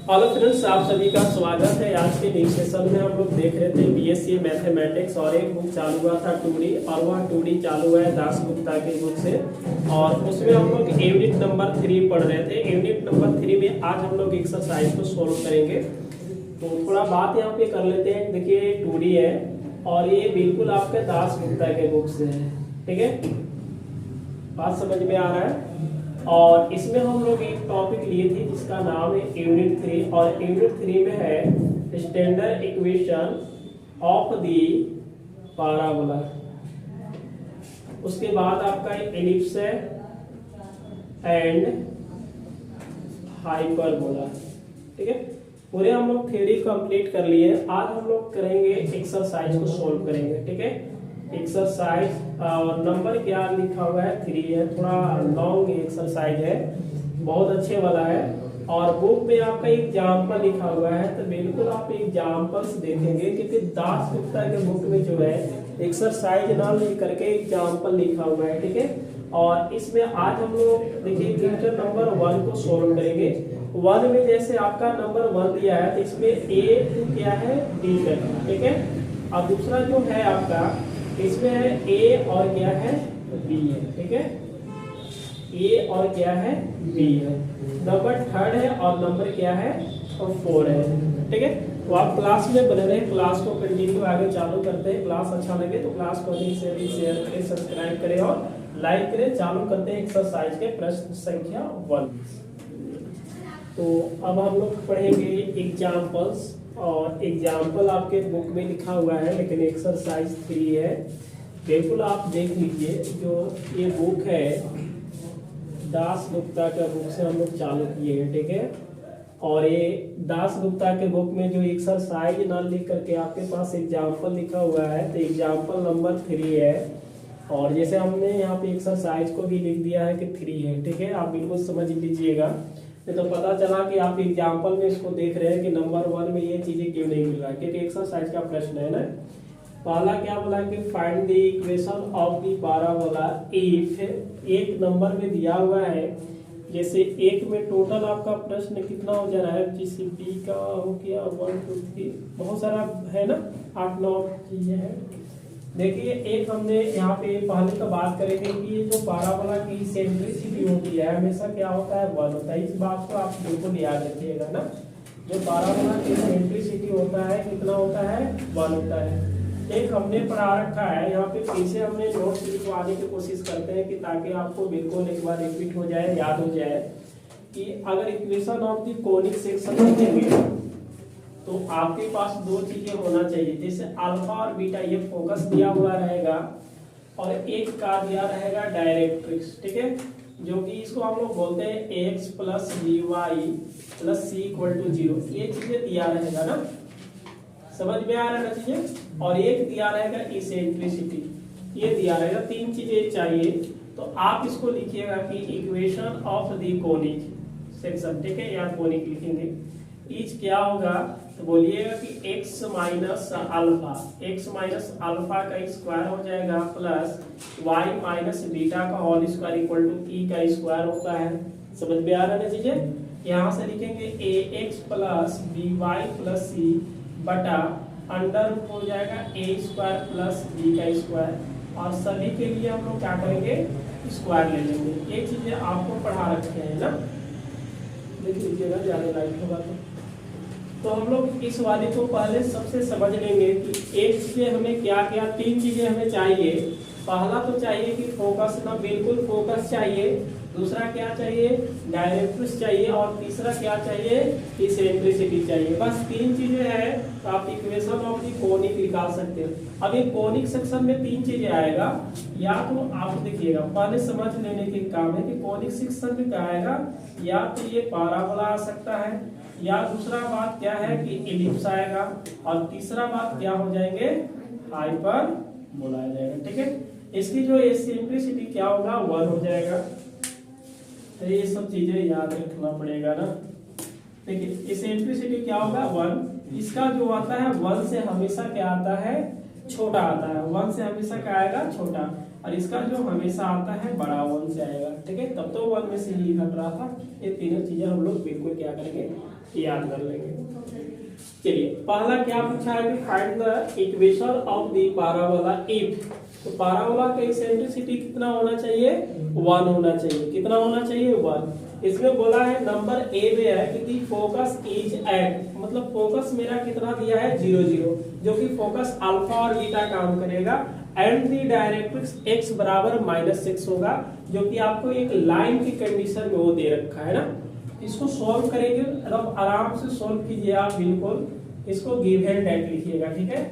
Hello friends, आप सभी का स्वागत है। आज के नई सेशन में हम लोग देख रहे थे बीएससी मैथमेटिक्स और एक बुक चालू हुआ था 2D, और वह 2D चालू हुआ है दासगुप्ता की बुक से। और उसमें हम लोग यूनिट नंबर 3 पढ़ रहे थे। यूनिट नंबर 3 में आज हम लोग एक्सरसाइज को सोल्व करेंगे। तो थोड़ा बात यहाँ पे कर लेते हैं। देखिए 2D है और ये बिल्कुल आपके दासगुप्ता के बुक से है। ठीक है, बात समझ में आ रहा है। और इसमें हम लोग एक टॉपिक लिए थे जिसका नाम है यूनिट 3, और यूनिट 3 में है standard equation of the parabola. उसके बाद आपका एलिप्स है एंड हाइपरबोला। ठीक है, पूरे हम लोग थ्योरी कंप्लीट कर लिए। आज हम लोग करेंगे एक्सरसाइज को सोल्व करेंगे। ठीक है, एक्सरसाइज और नंबर क्या लिखा हुआ है 3 है। थोड़ा लॉन्ग एक्सरसाइज है, बहुत अच्छे वाला है। और बुक में आपका एग्जाम्पल लिखा हुआ है, तो बिल्कुल आप एग्जाम्पल्स देखेंगे क्योंकि दासगुप्ता के बुक में जो है एक्सरसाइज ना लेकर के एग्जाम्पल लिखा हुआ है। ठीक है, और इसमें आज हम लोग देखिए क्वेश्चन नंबर 1 को सोल्व करेंगे। 1 में जैसे आपका नंबर 1 दिया है तो इसमें ए क्या है, डी करना। ठीक है, और दूसरा जो है आपका इसमें है ए और क्या है, बी है। ठीक है, ए और क्या है, बी है। नंबर 3 है और नंबर क्या है, और 4 है। ठीक है, तो आप क्लास में बने रहे। क्लास को कंटिन्यू आगे चालू करते हैं। क्लास अच्छा लगे तो क्लास को अधिक से अधिक शेयर करें, सब्सक्राइब करें और लाइक करें। चालू करते हैं एक्सरसाइज के प्रश्न संख्या 1। तो अब हम लोग पढ़ेंगे एग्जाम्पल्स, और एग्जाम्पल आपके बुक में लिखा हुआ है लेकिन एक्सरसाइज 3 है। बिल्कुल आप देख लीजिए, जो ये बुक है दासगुप्ता का बुक से हम लोग चालू किए हैं। ठीक है, और ये दासगुप्ता के बुक में जो एक्सरसाइज ना लिख करके आपके पास एग्जाम्पल लिखा हुआ है, तो एग्जाम्पल नंबर 3 है। और जैसे हमने यहाँ पे एक्सरसाइज को भी लिख दिया है कि 3 है। ठीक है, आप बिल्कुल समझ लीजिएगा, नहीं तो पता चला कि आप एग्जाम्पल में इसको देख रहे हैं कि नंबर 1 में ये चीजें क्यों नहीं मिल रहा है, क्योंकि एक्सरसाइज का प्रश्न है ना। पहला क्या बोला कि find the equation of the parabola if एक नंबर में दिया हुआ है। जैसे एक में टोटल आपका प्रश्न कितना हो जा रहा है, जैसे बी का हो गया 1 2 3, बहुत सारा है ना, 8-9 चीजें हैं। देखिए एक हमने यहाँ पे पहले तो बात करेंगे कि ये जो पैराबोला की सेंट्रिसिटी होती है हमेशा क्या होता है, 1 होता है। इस बात को आप बिल्कुल याद रखिएगा ना। जो पैराबोला की सेंट्रिसिटी होता है कितना होता है, 1 होता है। एक हमने पढ़ा रखा है, यहाँ पे पीछे हमने नोट्स लिखवाने की कोशिश करते हैं कि ताकि आपको बिल्कुल एक बार रिपीट हो जाए, याद हो जाए कि अगर equation of the conic section लिखेंगे तो आपके पास 2 चीजें होना चाहिए। जैसे अल्फा और बीटा ये फोकस दिया हुआ रहेगा, और एक का दिया रहेगा डायरेक्ट्रिक्स। ठीक है, जो कि इसको हम लोग बोलते हैं x plus B Y plus c equal to 0। ये चीजें दिया रहेगा ना, समझ में आ रहा है चीजें। और एक दिया रहेगा इसेंट्रिसिटी, ये दिया रहेगा। 3 चीजें चाहिए, तो आप इसको लिखिएगा कि equation of the conic section. ठीक है, या कोनिक लिखेंगे। इज क्या होगा तो बोलिएगा कि x minus alpha, x minus alpha का स्क्वायर हो जाएगा प्लस y माइनस बीटा का whole square equal to e का स्क्वायर होता है। समझ में आ रहा है चीजें। यहाँ से लिखेंगे ax plus by plus c बटा अंडर रूट हो जाएगा a स्क्वायर प्लस b का स्क्वायर, और सभी के लिए हम लोग क्या करेंगे, स्क्वायर ले लेंगे। ये चीजें आपको पढ़ा रखे हैं ना, देख लीजिएगा ज्यादा लाइट होगा तो हम लोग इस वाले को पहले सबसे समझ लेंगे कि एक से हमें क्या क्या 3 चीजें हमें चाहिए। पहला तो चाहिए कि फोकस ना, बिल्कुल फोकस चाहिए। दूसरा क्या चाहिए, डायरेक्ट्रिक्स चाहिए। और तीसरा क्या चाहिए, इसेंट्रिसिटी चाहिए। बस 3 चीजें हैं तो आप इक्वेशन ऑफ द कोनिक निकाल सकते हैं। अब ये कोनिक सेक्शन में 3 चीजें आएगा। या तो आप देखिएगा, पहले समझ लेने के काम है कि कोनिक सेक्शन में क्या आएगा, या तो ये पैराबोला आ सकता है, या दूसरा बात क्या है कि एलिप्स आएगा, और तीसरा बात क्या हो जाएंगे, हाइपरबोला आ जाएगा। ठीक है, इसकी जो एसेंट्रिसिटी क्या होगा, 1 हो जाएगा। तो ये सब चीजें याद रखना पड़ेगा ना। देखिए एसेंट्रिसिटी क्या होगा, 1। इसका जो आता है 1 से हमेशा क्या आता है, छोटा आता है। 1 से हमेशा क्या आएगा, छोटा। और इसका जो हमेशा आता है बड़ा 1 से आएगा। ठीक है, तब तो 1 में से ही घट रहा था। ये तीनों चीजें हम लोग बिल्कुल क्या करेंगे, याद कर लेंगे। चलिए पहला क्या पूछा है कि find the equation of the parabola if. तो पैराबोला का एक्सेंट्रिसिटी कितना होना चाहिए, 1 होना चाहिए। कितना होना चाहिए, 1। इसमें बोला है नंबर ए में है कि दी फोकस इज एट, मतलब फोकस मेरा कितना दिया है 0 0, जो कि फोकस अल्फा और बीटा काम करेगा। एंड दी डायरेक्ट्रिक्स x बराबर -6 होगा, जो कि आपको एक लाइन की कंडीशन में वो दे रखा है ना। इसको सॉल्व करेंगे, आराम से सॉल्व कीजिए आप, बिल्कुल इसको गिव एंड डेट लिखिएगा, ठीक है।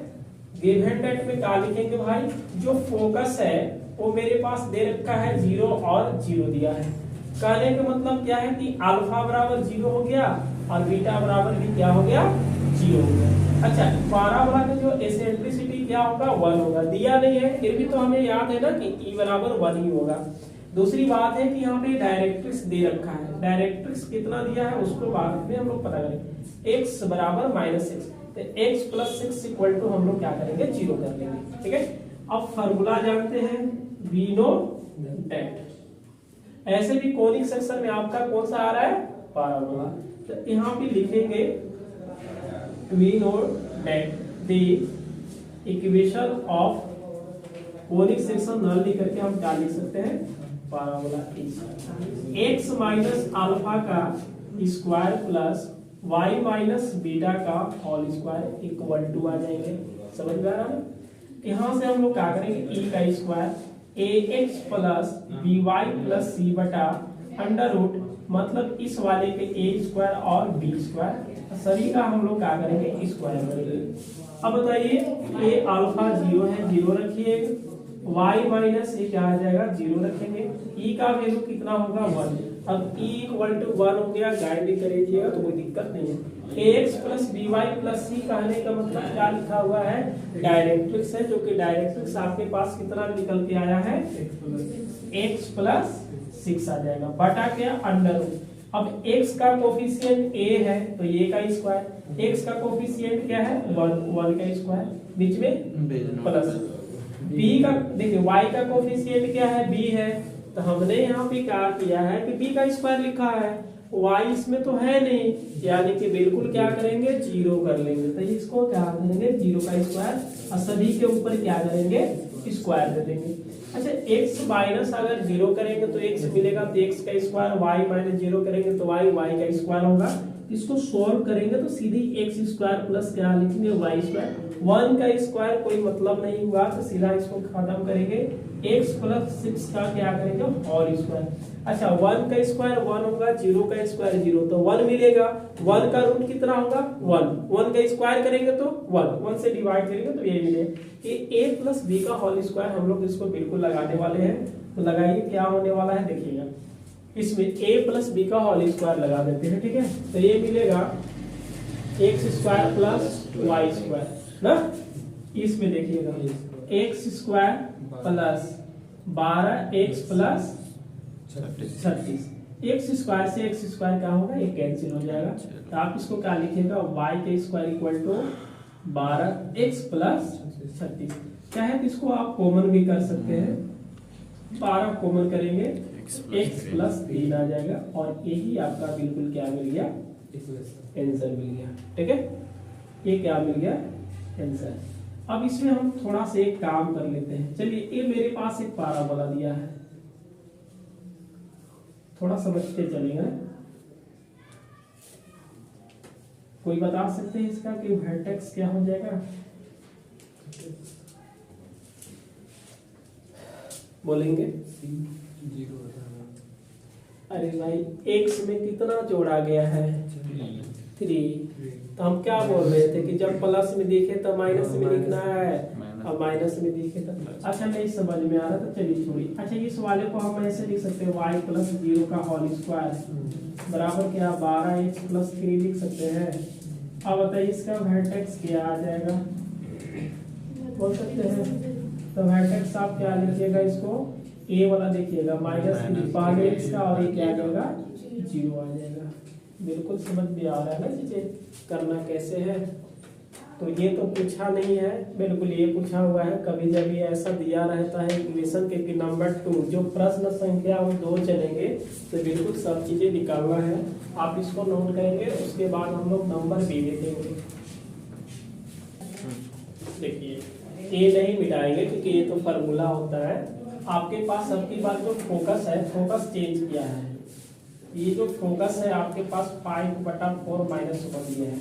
गिव एंड डेट में क्या लिखेंगे भाई, जो फोकस है वो मेरे पास दे रखा है 0 और 0 दिया है। कहने का मतलब क्या है कि अल्फा बराबर 0 हो गया और बीटा बराबर भी क्या हो गया, 0 हो गया। अच्छा पैराबोला का जो एक्सेंट्रिसिटी क्या होगा, 1 होगा। दिया नहीं है फिर भी तो हमें याद है ना कि E बराबर 1 ही होगा। दूसरी बात है कि यहाँ पे डायरेक्ट्रिक्स दे रखा है, डायरेक्ट्रिक्स कितना दिया है उसको बाद में हम लोग पता करेंगे। x बराबर -6, तो x + 6 इक्वल टू हम लोग क्या करेंगे, 0 कर लेंगे, ठीक है। अब फार्मूला जानते हैं, वी नो डेट। ऐसे भी कोनिक सेक्शन में आपका कौन सा आ रहा है, पैराबोला। तो यहाँ पे लिखेंगे we know that the equation of conic section null लिख करके हम क्या लिख सकते हैं, पैराबोला x माइनस अल्फा का square plus y minus beta का होल स्क्वायर इक्वल टू आ जाएंगे। समझ में आ रहा है। यहाँ से हम लोग क्या करेंगे, e का square ax plus by plus c बटा अंडर रूट, मतलब इस वाले के a स्क्वायर और b स्क्वायर, सभी का हम लोग क्या करेंगे, स्क्वायर करेंगे। अब बताइए a अल्फा 0 है, 0 रखिए, y माइनस ये क्या आ जाएगा, 0 रखेंगे, e का वैल्यू कितना होगा, 1। अब e इक्वल टू 1 हो गया, गाइड भी कर दीजिएगा तो कोई दिक्कत नहीं है। ax plus by plus c कहने का मतलब क्या लिखा हुआ है, डायरेक्ट्रिक्स है, जो कि डायरेक्ट्रिक्स आपके पास कितना निकल के आया है, x प्लस 6 आ जाएगा बटा क्या, अंडर रूट। अब x का कोफिशिएंट a है तो ये का स्क्वायर, x का कोफिशिएंट क्या है, 1 का स्क्वायर, बीच में प्लस b का, देखिए y का कोफिशिएंट क्या है, b है, तो हमने यहाँ पे क्या किया है कि b का स्क्वायर लिखा है, y इसमें तो है नहीं, यानी कि बिल्कुल क्या करेंगे, 0 कर लेंगे। तो इसको क्या करेंगे, 0 का स्क्वायर, और सभी के ऊपर क्या करेंगे, स्क्वायर दे देंगे। अच्छा x माइनस अगर 0 करेंगे तो x मिलेगा, तो x का स्क्वायर, y माइनस 0 करेंगे तो y का स्क्वायर होगा। इसको सॉल्व करेंगे तो सीधी x स्क्वायर प्लस क्या लिखेंगे, y स्क्वायर। 1 का स्क्वायर कोई मतलब नहीं हुआ तो सीधा इसको खत्म करेंगे, x प्लस 6 का क्या करेंगे, होल स्क्वायर। अच्छा 1 का स्क्वायर 1 होगा, 0 का स्क्वायर 0, तो 1 मिलेगा। 1 का रूट कितना होगा, 1 का स्क्वायर करेंगे तो 1 से डिवाइड करेंगे तो ये मिलेगा कि a प्लस b का होल स्क्वायर। हम लोग इसको बिल्कुल लगाने वाले हैं, तो लगाइए क्या होने वाला है, देखिएगा इसमें a प्लस b का होल स्क्वायर लगा देते हैं, ठीक है। तो ये मिलेगा x square plus y square ना, इसमें देखिएगा x square plus 12x plus 36, x square से x स्क्वायर क्या होगा, ये कैंसिल हो जाएगा। तो आप इसको क्या लिखिएगा, y के square equal to 12x plus 36। चाहे तो इसको आप कॉमन भी कर सकते हैं, 12 कॉमन करेंगे x प्लस 3 आ जाएगा, और यही आपका बिल्कुल क्या मिल गया, आंसर मिल गया, ठीक है। ये क्या मिल गया, आंसर। अब इसमें हम थोड़ा सा एक काम कर लेते हैं। चलिए ये मेरे पास एक पैराबोला दिया है, थोड़ा समझते चलेगा। कोई बता सकते हैं इसका कि वर्टेक्स क्या हो जाएगा, बोलेंगे? अरे भाई x में कितना जोड़ा गया है, 3। तो हम क्या बोल रहे थे कि जब प्लस में दिखे तो माइनस में लिखना है, और माइनस में दिखे तो, अच्छा नहीं समझ में आ रहा था, चलिए छोड़िए। अच्छा इस वाले को हम ऐसे लिख सकते हैं, y प्लस 0 का होल स्क्वायर बराबर क्या, 12x प्लस 3 लिख सकते हैं। अब बताइए इसका वर्टेक्स क्या आ जाएगा, बोल सकते हैं। तो वर्टेक्स आप क्या लिखिएगा, इसको a वाला देखिएगा -3 पहले x का, और ये क्या आ जाएगा, 0 आ जाएगा। बिल्कुल समझ में आ रहा है ना चीजें करना कैसे है। तो ये तो पूछा नहीं है, बिल्कुल ये पूछा हुआ है। कभी जब ये ऐसा दिया रहता है इक्वेशन के कि नंबर 2 जो प्रश्न संख्या हम 2 चलेंगे तो बिल्कुल सब चीजें निकालना है। आप इसको नोट करेंगे, उसके बाद हम लोग नंबर बी देखेंगे। देखिए ए नहीं मिटाएंगे क्योंकि ये तो फार्मूला होता है। आपके पास सबकी बात जो फोकस है, फोकस चेंज किया है। ये जो फोकस है आपके पास 5/4 माइनस 1 दिया है।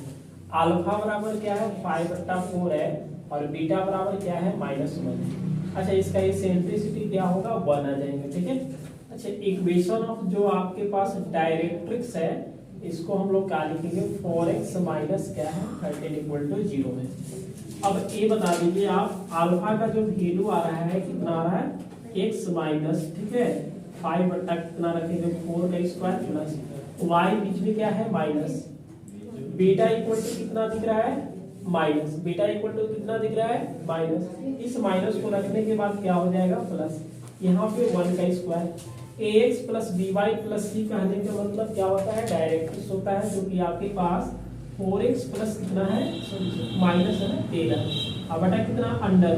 अल्फा बराबर क्या है 5/4 है और बीटा बराबर क्या है -1। अच्छा इसका एसेंट्रिसिटी क्या होगा 1 आ जाएंगे, ठीक है। अच्छा इक्वेशन ऑफ जो आपके पास डायरेक्ट्रिक्स है इसको हम लोग क्या लिखेंगे 4x माइनस क्या है 13 = 0 है। अब ये बता दीजिए आप अल्फा का जो वैल्यू आ रहा है कितना आ रहा है x माइनस, ठीक है 5 बटा कितना रखेंगे 4 का स्क्वायर प्लस y बीच में क्या है माइनस, बीटा इक्वल टू कितना दिख रहा है माइनस, बीटा इक्वल टू कितना दिख रहा है माइनस। इस माइनस को रखने के बाद क्या हो जाएगा प्लस, यहाँ पे 1 का square ax plus by plus c कहने का मतलब क्या होता है डायरेक्ट्रिक्स होता है, जो कि आपके पास 4x प्लस कितना है माइनस है 13 अब बटा कितना अंडर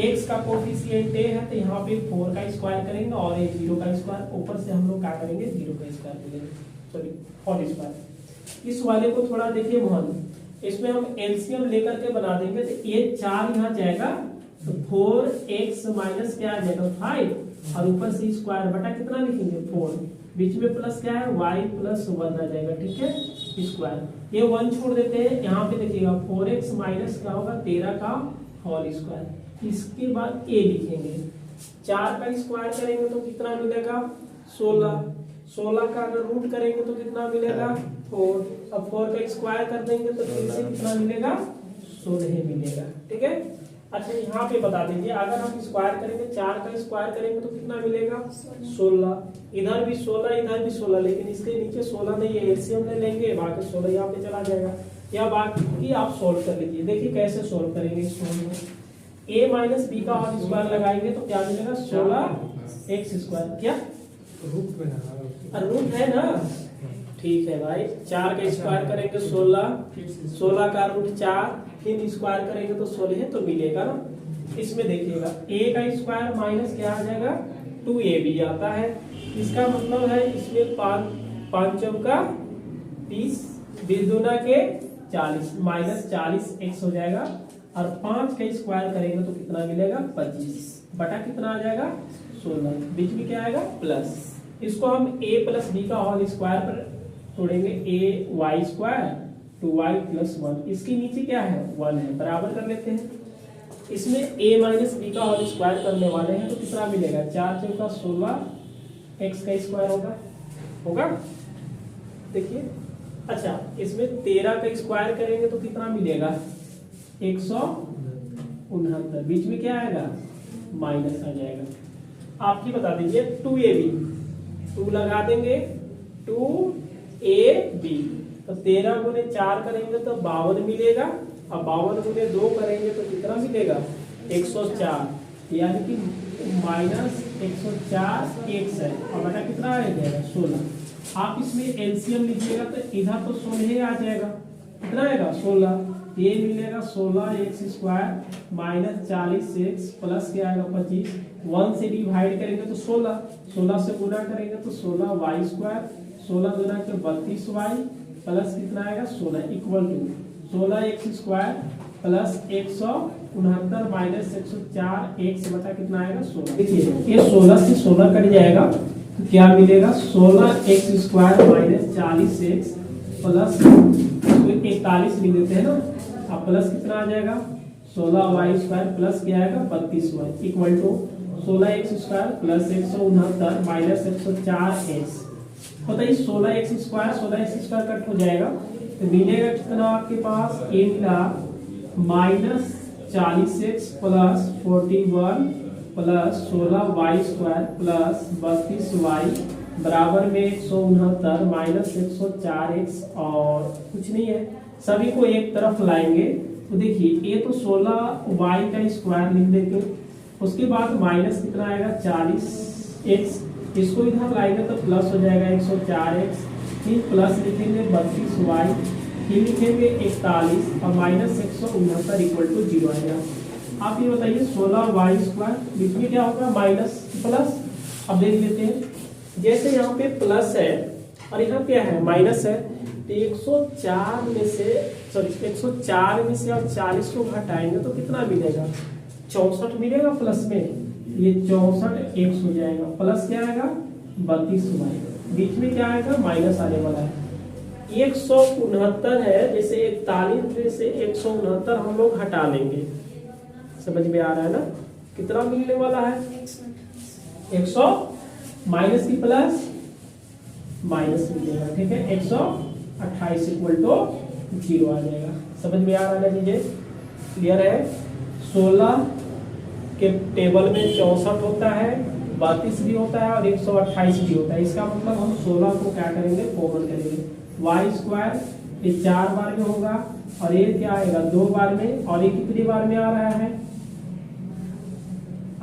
x का कोफिशिएंट a है तो यहाँ पे 4 का स्क्वायर करेंगे और ये 0 का स्क्वायर, ऊपर से हम लोग क्या करेंगे 0 का स्क्वायर करेंगे, सॉरी होल स्क्वायर। इस वाले को थोड़ा देखिए मोहन, इसमें हम एलसीएम लेकर के बना देंगे तो ये 4 यहाँ जाएगा तो 4x माइनस क्या आ जाएगा 5 और ऊपर से स्क्वायर बटा कितना लिखेंगे 4, बीच में प्लस क्या है y प्लस 1 आ जाएगा, ठीक है स्क्वायर। ये 1 छोड़ देते हैं, यहाँ पे देखिएगा 4x माइनस क्या होगा 13 का होल स्क्वायर। इसके बाद a लिखेंगे, 4 का स्क्वायर करेंगे तो कितना मिलेगा 16, 16 का अगर रूट करेंगे तो कितना मिलेगा 4, अब 4 का स्क्वायर कर देंगे तो फिर से कितना मिलेगा 16 मिलेगा, ठीक है। अच्छा यहाँ पे बता दीजिए अगर हम स्क्वायर करेंगे 4 का स्क्वायर करेंगे तो कितना मिलेगा 16, इधर भी 16 इधर भी 16, लेकिन इसके नीचे 16 नहीं है, एलसीएम ले लेंगे बाकी 16 यहाँ पे चला जाएगा। या बाकी आप सोल्व कर लीजिए, देखिए कैसे सोल्व करेंगे इसको। a माइनस बी का होल स्क्वायर लगाएंगे तो क्या मिलेगा 16x स्क्वायर, क्या रूट है ना, ठीक है भाई। 4 का स्क्वायर करेंगे 16, 16 का रूट 4 फिर स्क्वायर करेंगे तो 16 तो मिलेगा ना। इसमें देखिएगा a का स्क्वायर माइनस क्या आ जाएगा 2ab आता है, इसका मतलब है इसमें 5 चौका 30 20 दूना के 40 माइनस 40x हो जाएगा और 5 का स्क्वायर करेंगे तो कितना मिलेगा 25 बटा कितना आ जाएगा 16, बीच में क्या आएगा प्लस। इसको हम a प्लस बी का होल स्क्वायर पर तोड़ेंगे, a y square 2y plus 1, इसके नीचे क्या है 1 है, बराबर कर लेते हैं। इसमें a माइनस बी का होल स्क्वायर करने वाले हैं तो कितना मिलेगा 4 चौका 16 x का स्क्वायर होगा देखिए। अच्छा इसमें 13 का स्क्वायर करेंगे तो कितना मिलेगा 169, बीच में क्या आएगा माइनस आ जाएगा। आप ही बता दीजिए 2ab 2 लगा देंगे 2ab तो 13 गुने 4 करेंगे तो 52 मिलेगा और 52 गुने 2 करेंगे तो कितना मिलेगा 104, यानी कि माइनस 104 x है और बटा कितना आ जाएगा 16। आप इसमें एलसीएम लीजिएगा तो इधर तो 16 आ जाएगा, कितना आएगा 16, ये मिलेगा 16x square minus 40x plus क्या आएगा 25, 1 से डिवाइड करेंगे तो 16, 16 से गुना करेंगे तो 16y स्क्वायर, 16 गुना के 32y प्लस कितना आएगा 16 equal to 16x square plus 169 minus 104x बटा कितना आएगा 16। देखिए ये 16 से 16 कट जाएगा तो क्या मिलेगा 16x square minus 40x plus 41 लिख देते हैं ना, अब प्लस कितना आ जाएगा 16y स्क्वायर प्लस क्या आएगा 32y equal to 16x square plus 169 minus 104x होता है 16x स्क्वायर कट हो जाएगा तो मिलेगा कितना आपके पास a मिला minus 40x plus 41 plus 16y square plus 32y बराबर में 169 माइनस 104x और कुछ नहीं है, सभी को एक तरफ लाएंगे तो देखिए ये तो 16y का स्क्वायर लिख देंगे, उसके बाद माइनस कितना आएगा 40x, इसको इधर लाएंगे तो प्लस हो जाएगा 104x, फिर प्लस लिखेंगे 32y फिर लिखेंगे 41 और माइनस 169 इक्वल टू 0 आएगा। आप ये बताइए 16y² बीच में क्या होगा माइनस प्लस। अब देख लेते हैं, जैसे यहाँ पे प्लस है और यहाँ पे है माइनस है, तो 104 में से और 40 को घटाएंगे तो कितना मिलेगा, 64 मिलेगा प्लस में, ये 64 x हो जाएगा, प्लस क्या आएगा 32 आएगा, बीच में क्या आएगा माइनस आने वाला है। 169 है, जैसे 41 में से 169 हम लोग हटा लेंगे, समझ में आ रहा है ना, कितना मिलने वाला है 100 माइनस की प्लस माइनस मिलेगा, ठीक है 128 इक्वल टू 0 आ जाएगा। समझ में आ रहा है चीजें, क्लियर है। 16 के टेबल में 64 होता है, 32 भी होता है और 128 भी होता है। इसका मतलब हम 16 को क्या करेंगे कॉमन करेंगे, y² ये 4 बार में होगा और ये क्या आएगा 2 बार में, और ये कितनी बार में आ रहा है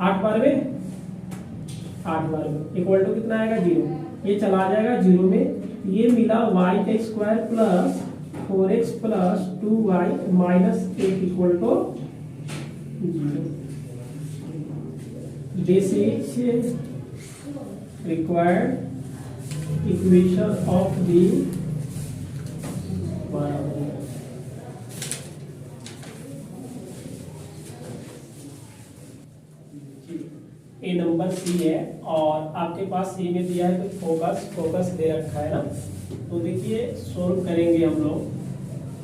8 बार में, 8 बार में इक्वल टू कितना आएगा 0, ये चला जाएगा 0 में, ये मिला y² plus 4x plus 2y minus 8 equal to 0। This is required equation of the a number c है और आपके पास सी में दिया है तो फोकस दे रखा है ना। तो देखिए सोल्व करेंगे हम लोग।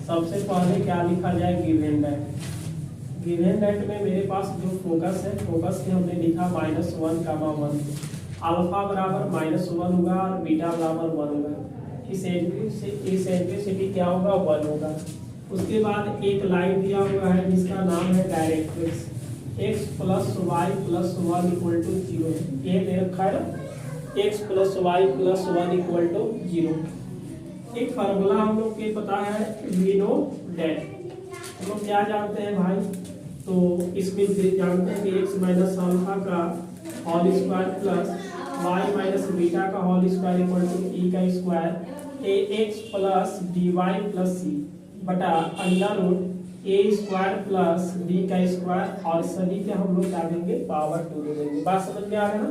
सबसे पहले क्या लिखा जाए गिवन दैट। गिवन दैट में मेरे पास जो फोकस है, फोकस के हमने लिखा -1, अल्फा बराबर -1 होगा और बीटा बराबर 1 होगा। इस एंट्री क्या होगा 1 होगा। उसके बाद एक लाइन दिया हुआ है जिसका नाम है directrix, x plus y plus 1 equal to 0 है, ये दे रखा है ना, x plus y plus 1 equal to 0। एक फार्मूला हम लोग के पता है, वी नो दैट, हम लोग क्या जानते हैं भाई, तो इसमें जानते हैं कि x माइनस अल्फा का whole square plus y minus beta का whole square equal to e का square ax plus dy plus c बटा under root a square plus b का स्क्वायर, और सभी के हम लोग क्या देंगे पावर 2 दे देंगे। बात समझ में आ रहा है ना।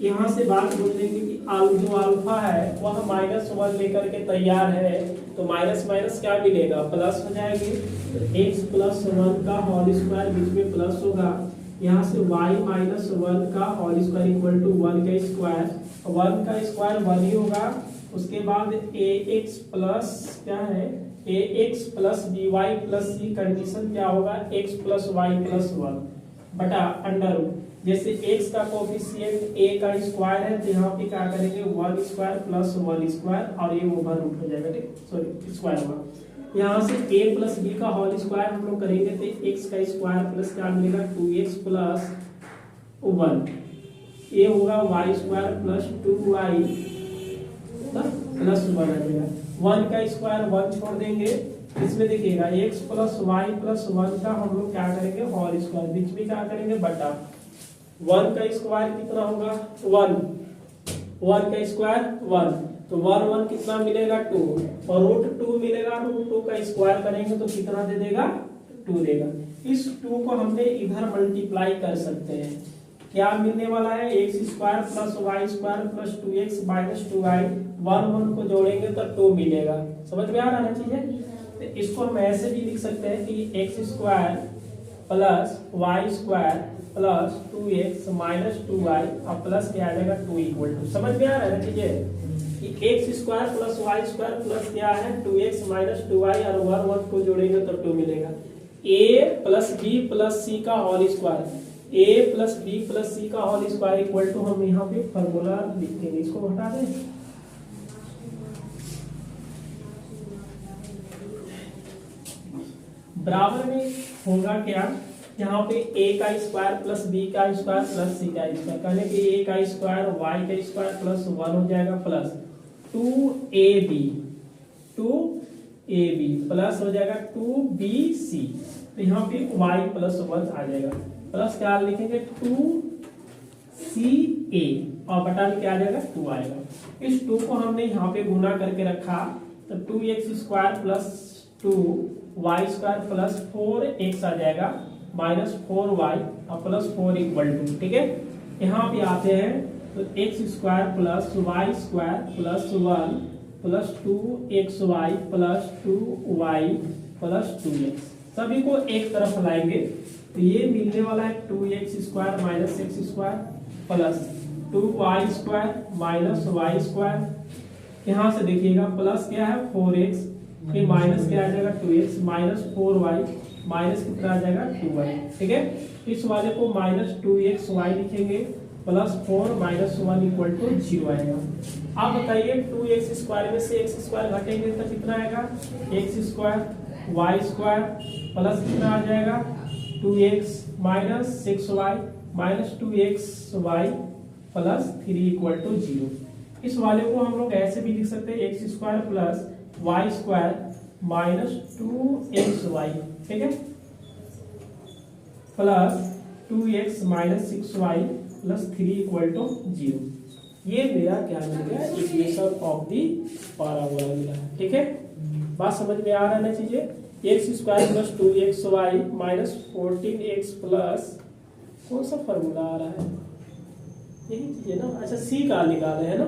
यहाँ से बात बोल देंगे कि जो अल्फा है वह -1 लेकर के तैयार है, तो माइनस माइनस क्या मिलेगा प्लस हो जाएगी, तो x प्लस 1 का होल स्क्वायर बीच में प्लस होगा, यहाँ से y माइनस 1 का होल स्क्वायर इक्वल टू 1 का स्क्वायर, 1 का स्क्वायर 1 ही होगा। उसके बाद ax प्लस क्या है ax plus by plus c, condition क्या होगा x प्लस y प्लस 1 बटा अंडर रूट, जैसे x का कोफिशिएंट a का स्क्वायर है तो यहाँ पे क्या करेंगे 1 स्क्वायर प्लस 1 स्क्वायर और ये ओवर रूट हो जाएगा, ठीक सॉरी स्क्वायर होगा। यहाँ से a प्लस b का होल स्क्वायर हम लोग करेंगे तो x का स्क्वायर प्लस क्या मिलेगा 2x प्लस 1, ये होगा y square plus 2y plus 1 आ जाएगा। 1 का स्क्वायर 1 छोड़ देंगे, इसमें देखिएगा x प्लस वाई प्लस 1 का हम लोग क्या करेंगे होल स्क्वायर, बीच में क्या करेंगे बटा, 1 का स्क्वायर कितना होगा 1 का स्क्वायर 1, तो 1 कितना मिलेगा 2, और रूट 2 मिलेगा, रूट 2 का स्क्वायर करेंगे तो कितना दे देगा 2 देगा। इस 2 को हमने इधर मल्टीप्लाई कर सकते हैं, क्या मिलने वाला है x square plus y square plus 2x minus 2y, 1 को जोड़ेंगे तो 2 मिलेगा। समझ में आ रहा है ना चीजें। तो इसको हम ऐसे भी लिख सकते हैं कि x square plus y square plus 2x minus 2y और प्लस क्या आ जाएगा 2 इक्वल टू, समझ में आ रहा है ना चीजें कि x square plus y square plus क्या है 2x माइनस 2y और 1 को जोड़ेंगे तो 2 मिलेगा। a plus b plus c का whole square, a plus b plus c का होल स्क्वायर इक्वल टू, हम यहाँ पे फॉर्मूला लिखते हैं, इसको हटा दें, बराबर में होगा क्या, यहाँ पे a का स्क्वायर प्लस b का स्क्वायर प्लस c का स्क्वायर, कहने कि a का स्क्वायर y का स्क्वायर प्लस 1 हो जाएगा प्लस 2ab प्लस हो जाएगा 2bc, तो यहाँ पे y प्लस 1 आ जाएगा, प्लस क्या लिखेंगे 2ca और बटा में क्या आ जाएगा 2 आएगा। इस 2 को हमने यहाँ पे गुना करके रखा, तो 2x² plus 2y² plus 4x आ जाएगा माइनस 4y और प्लस 4 इक्वल टू, ठीक है। यहाँ पे आते हैं तो x² plus y² plus 1 plus 2xy plus 2y plus 2x, सभी को एक तरफ लाएंगे तो ये मिलने वाला है 2x² minus x² plus 2y² minus y², यहाँ से देखिएगा प्लस क्या है 4x, फिर माइनस क्या आ जाएगा 2x माइनस 4y माइनस कितना आ जाएगा 2y, ठीक है। इस वाले को माइनस 2xy लिखेंगे प्लस 4 माइनस 1 इक्वल टू 0 आएगा। अब बताइए 2x² में से x² घटेंगे तो कितना आएगा x² y² प्लस कितना आ जाएगा 2x minus 6y minus 2xy plus 3 equal to 0। इस वाले को हम लोग ऐसे भी लिख सकते हैं x² plus y² minus 2xy, ठीक है, plus 2x minus 6y plus 3 equal to 0। ये मेरा क्या मिल गया इक्वेशन ऑफ दी पैराबोला मिला, ठीक है। बात समझ में आ रहा है ना चीजें। x² plus 2xy minus 14x plus कौन सा फॉर्मूला आ रहा है, यही चीज ना, अच्छा सी का निकाले है ना,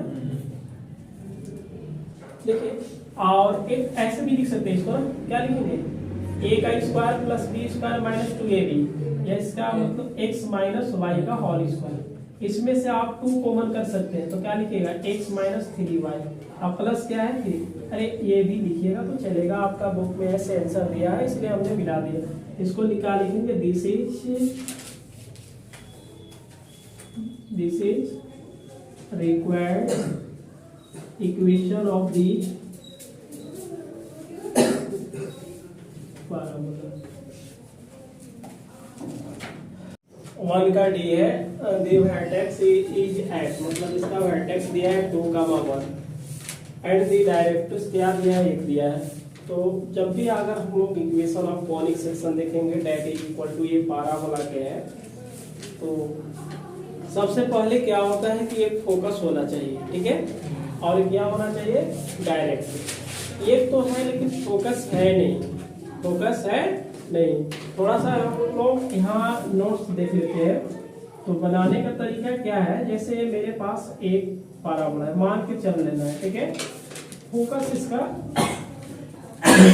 देखिए। और एक ऐसे भी लिख सकते हैं इसको, क्या लिखेंगे a² plus b² minus 2ab, या इसका मतलब x माइनस वाई का होल स्क्वायर। इसमें से आप 2 कॉमन कर सकते हैं तो क्या लिखिएगा x माइनस 3y, अब प्लस क्या है 3, अरे ये भी लिखिएगा तो चलेगा, आपका बुक में ऐसे आंसर दिया है इसलिए हमने मिला दिया। इसको निकाल लिखेंगे this is required equation of the one का डी है, दी वर्टेक्स इज एट, मतलब इसका वर्टेक्स दिया है 2,1 एंड दी डायरेक्ट्रिक्स क्या दिया है 1 दिया है। तो जब भी अगर हम लोग इक्वेशन ऑफ कॉनिक सेक्शन देखेंगे डेट इज इक्वल टू ये पैराबोला के है, तो सबसे पहले क्या होता है कि एक फोकस होना चाहिए, ठीक है, और क्या होना चाहिए डायरेक्ट। एक तो है लेकिन फोकस है नहीं, फोकस है नहीं। थोड़ा सा हम लोग यहाँ नोट्स देख लेते हैं। तो बनाने का तरीका क्या है, जैसे मेरे पास एक पैराबोला है, मान के चल लेना है, ठीक है। फोकस इसका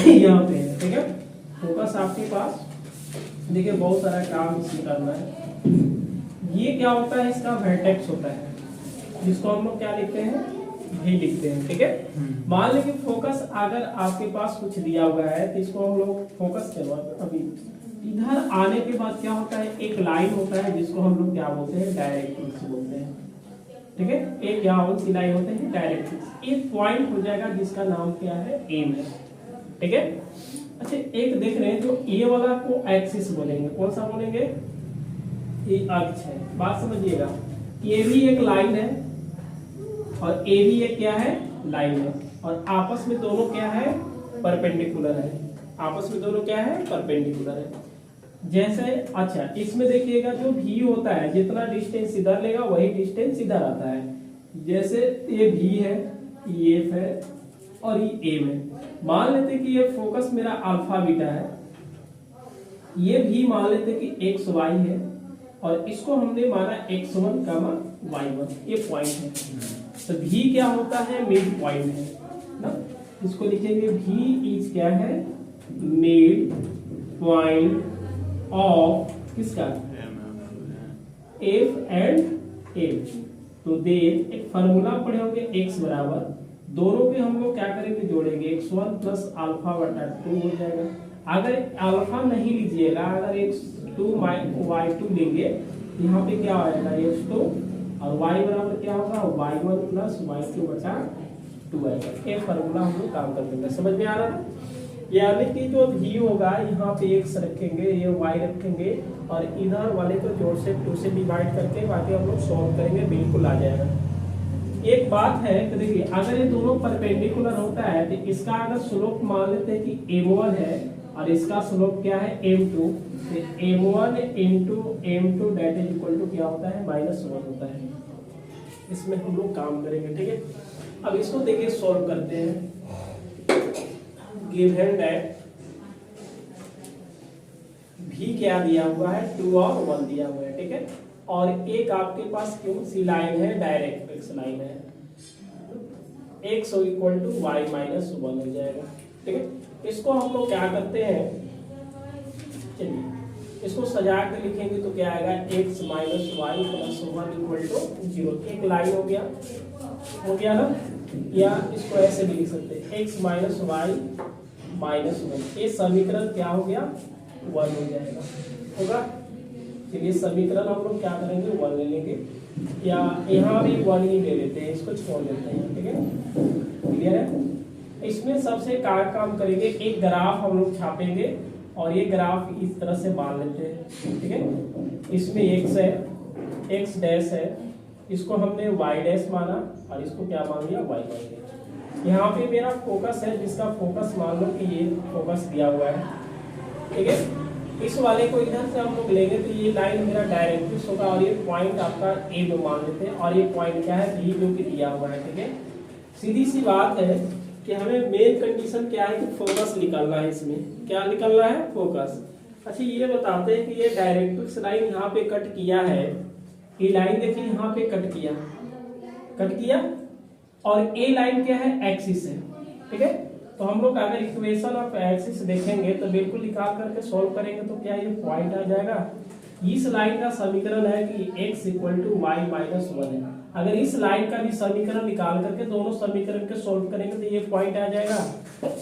यहाँ पे है, ठीक है। फोकस आपके पास देखिए बहुत सारा काम इसमें करना है। ये क्या होता है, इसका वर्टेक्स होता है, जिसको हम लोग क्या लिखते हैं भी लिखते हैं, ठीक है। मान लीजिए फोकस अगर आपके पास कुछ दिया हुआ है तो इसको हम लोग फोकस करवा, अभी इधर आने के बाद क्या होता है एक लाइन होता है जिसको हम लोग क्या बोलते हैं डायरेक्ट्रिक्स बोलते हैं, ठीक है। एक क्या होती लाइन होते हैं डायरेक्ट्रिक्स, एक पॉइंट हो जाएगा जिसका नाम क्या है एम है, ठीक है। अच्छा एक देख रहे हैं जो ए वाला को एक्सिस बोलेंगे, कौन सा बोलेंगे, ये अक्ष है। बात समझिएगा, ये भी एक लाइन है और ए भी एक क्या है लाइन है, और आपस में दोनों क्या है परपेंडिकुलर है, आपस में दोनों क्या है परपेंडिकुलर है। जैसे अच्छा इसमें देखिएगा जो भी होता है जितना डिस्टेंस इधर लेगा वही डिस्टेंस इधर आता है। जैसे ये भी है, ये एफ है और ये एम है। मान लेते कि ये फोकस मेरा अल्फा बीटा है, ये भी मान लेते कि एक्स वाई है, और इसको हमने माना x1 y1, ये पॉइंट है। तो भी क्या होता है मिड पॉइंट है ना, इसको लिखेंगे भी इज क्या है मिड पॉइंट ऑफ किसका एफ एंड एफ। तो देन एक फार्मूला पढ़े होंगे x बराबर, दोनों पे हम लोग क्या करेंगे जोड़ेंगे, x1 प्लस अल्फा बटा 2 हो जाएगा। अगर अल्फा नहीं लीजिएगा, अगर x2 y2 लेंगे, यहाँ पे क्या आएगा x2 और y बराबर क्या होगा y1 प्लस y2 बटा 2 आएगा। ये फार्मूला हम लोग काम कर देंगे, समझ में आ रहा है। यानी कि जो v होगा यहाँ पे x रखेंगे, ये y रखेंगे, और इधर वाले को जोड़ से 2 से डिवाइड करके बाकी हम लोग सॉल्व करेंगे, बिल्कुल आ जाएगा। एक बात है कि देखिए अगर ये दोनों परपेंडिकुलर होता है तो इसका अगर स्लोप मान लेते हैं कि m1 है और इसका स्लोप क्या है m2, तो m1 into m2 that is equal to क्या होता है -1 होता है। इसमें हम लोग काम करेंगे, ठीक है। अब इसको देखिए सॉल्व करते हैं। गिवन दैट भी क्या दिया हुआ है, 2 और 1 दिया हुआ है, ठीक है। और एक आपके पास कौन सी लाइन है, डायरेक्ट्रिक्स लाइन है, x equal to y minus 1 हो जाएगा, ठीक है। इसको हम लोग क्या करते हैं, चलिए इसको सजा के लिखेंगे तो क्या आएगा, x minus y plus 1 equal to 0। एक लाइन हो गया ना। या इसको ऐसे भी लिख सकते हैं, x माइनस वाई माइनस 1, ये समीकरण क्या हो गया, 1 हो जाएगा, होगा। चलिए समीकरण हम लोग क्या करेंगे, 1 ले लेंगे, या यहाँ भी 1 ही ले लेते हैं, इसको छोड़ देते हैं, ठीक है, क्लियर है। इसमें सबसे क्या काम करेंगे, एक ग्राफ हम लोग छापेंगे और ये ग्राफ इस तरह से मान लेते हैं, ठीक है। इसमें x है, x डैश है, इसको हमने y डैश माना और इसको क्या मान लिया, y मान लिया। यहाँ पे मेरा फोकस है, जिसका फोकस मान लो कि ये फोकस दिया हुआ है, ठीक है। इस वाले को इधर से हम लोग लेंगे तो ये लाइन मेरा डायरेक्ट्रिक्स होगा और ये पॉइंट आपका ए में मान लेते हैं और ये पॉइंट क्या है, बी जो कि दिया हुआ है, ठीक है। सीधी सी बात है कि हमें मेन कंडीशन क्या है कि फोकस निकालना है, इसमें क्या निकालना है, फोकस। अच्छा ये बताते हैं कि ये डायरेक्ट्रिक्स लाइन यहाँ पे कट किया है, ये लाइन देखिए यहाँ पे कट किया और ए लाइन क्या है, एक्सिस है, ठीक है। तो हम लोग अगर इक्वेशन ऑफ एक्सिस देखेंगे तो बिल्कुल निकाल करके सॉल्व करेंगे तो क्या ये पॉइंट आ जाएगा। इस लाइन का समीकरण है कि x equal to y minus 1 है। अगर इस लाइन का भी समीकरण निकाल करके दोनों समीकरण के सॉल्व करेंगे तो ये पॉइंट आ जाएगा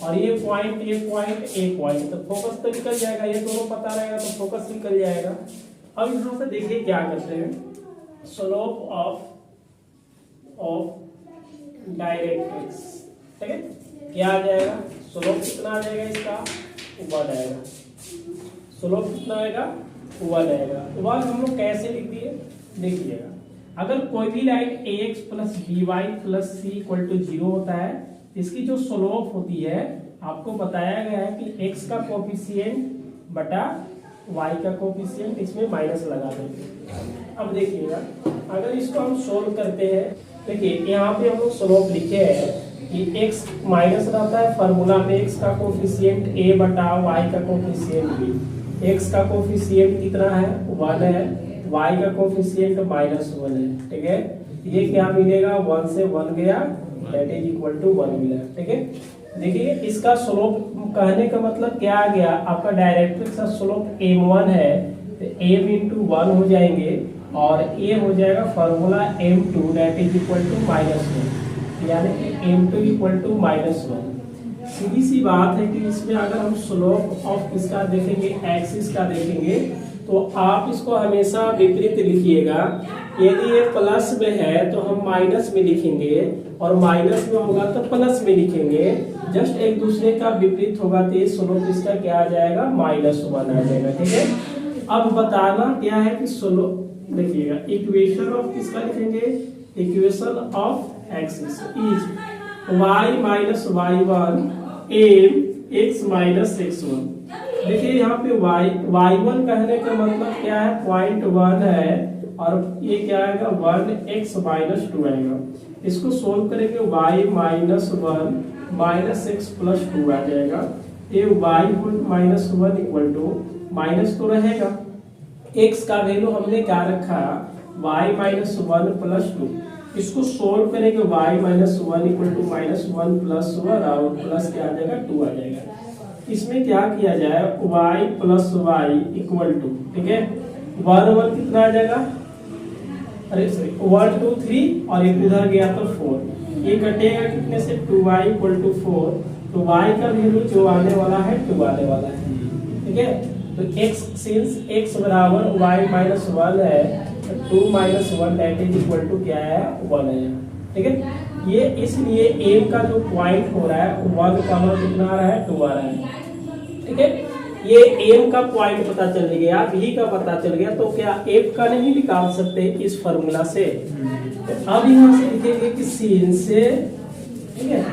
और ये पॉइंट तो फोकस तो निकल जाएगा, ये दोनों पता रहेगा तो फोकस निकल जाएगा। अब यहाँ से देखिए क्या करते हैं, स्लोप ऑफ डायरेक्ट्रिक्स, ठीक है, क्या आ जाएगा, स्लोप कितना आ जाएगा इसका, 1 आएगा। स्लोप कितना आएगा, 1 आएगा। 1 हम लोग कैसे लिख दिए, देखिएगा, अगर कोई भी line ax plus B Y plus c equal to 0 होता है, इसकी जो स्लोप होती है आपको बताया गया है कि x का कोफिशिएंट बटा y का कोफिशिएंट, इसमें माइनस लगा देंगे। अब देखिएगा अगर इसको हम सोल्व करते हैं, देखिए यहाँ पे हम लोग स्लोप लिखे हैं कि x माइनस रहता है फॉर्मूला में, x का कोफिशिएंट a बटा y का कोफिशिएंट b। x का कोफिशिएंट कितना है, 1 है, y का कोफिशिएंट -1 है, ठीक है। ये क्या मिलेगा, 1 से 1 गया, दैट इज इक्वल टू 1 मिला, ठीक है। देखिए इसका स्लोप कहने का मतलब क्या आ गया, आपका डायरेक्ट्रिक्स का स्लोप m1 है तो m इंटू 1 हो जाएंगे और a हो जाएगा formula m2 that is equal to -1, यानी कि m2 इक्वल टू -1। सीधी सी बात है कि इसमें अगर हम स्लोप ऑफ किसका देखेंगे, एक्सिस का देखेंगे, तो आप इसको हमेशा विपरीत लिखिएगा। यदि ये प्लस में है तो हम माइनस में लिखेंगे और माइनस में होगा तो प्लस में लिखेंगे, जस्ट एक दूसरे का विपरीत होगा तो ये स्लोप इसका क्या आ जाएगा, -1 आ जाएगा, ठीक है। अब बताना क्या है कि स्लोप, देखिएगा इक्वेशन ऑफ किसका लिखेंगे, equation of axis is y minus y1 m x minus x1। देखिए यहाँ पे y1 कहने का मतलब क्या है, 0.1 है और ये क्या आएगा, 1x माइनस 2 आएगा। इसको सोल्व करेंगे, y minus 1 minus x plus 2 आ जाएगा। ये y minus 1 equal to minus तो रहेगा, x का वैल्यू हमने क्या रखा, y माइनस 1 प्लस 2। इसको सोल्व करेंगे, y minus 1 equal to -1 plus 1 और प्लस क्या आ जाएगा, 2 आ जाएगा। इसमें क्या किया जाए, y plus y equal to, ठीक है, 1 कितना आ जाएगा, अरे सॉरी 1 2 3 और एक उधर गया तो 4, ये कटेगा कितने से, 2y इक्वल टू 4, तो y का वैल्यू जो आने वाला है 2 आने वाला है, ठीक है। तो x सिंस x बराबर y माइनस 1 है तो 2 minus 1 that is equal to क्या है, 1 है, ठीक है। ये इसलिए m का जो पॉइंट हो रहा है 1 का मतलब कितना आ रहा है, 2 आ रहा है, ठीक है। ये m का पॉइंट पता चल गया, v का पता चल गया, तो क्या f का नहीं निकाल सकते इस फॉर्मूला से। तो अब यहाँ से लिखेंगे कि sin से, ठीक है,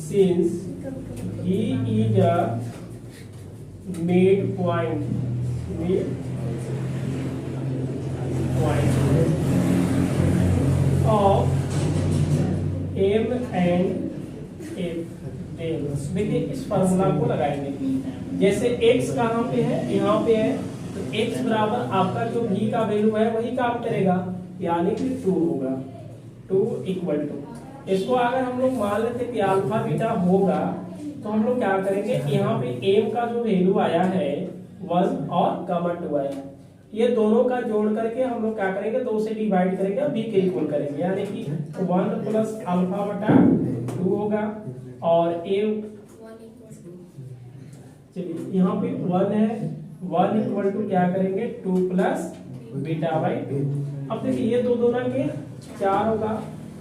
since he is a midpoint of m and f. देखिए इस फार्मूला को लगाएंगे, जैसे x कहाँ पे है, यहाँ पे है, तो x बराबर आपका जो v का वैल्यू है वही काम करेगा, यानी कि 2 होगा। 2 इक्वल टू, इसको अगर हम लोग मान लेते कि अल्फा बीटा होगा, तो हम लोग क्या करेंगे, यहाँ पे m का जो वैल्यू आया है 1 और कॉमा 2 आया, ये दोनों का जोड़ करके हम लोग क्या करेंगे, 2 से डिवाइड करेंगे और b के इक्वल करेंगे, यानी कि 1 प्लस अल्फा बटा 2 होगा। और a, चलिए यहाँ पे 1 है, 1 इक्वल टू क्या करेंगे, 2 प्लस बीटा बाई 2। अब देखिए ये दो दोनों के 4 होगा,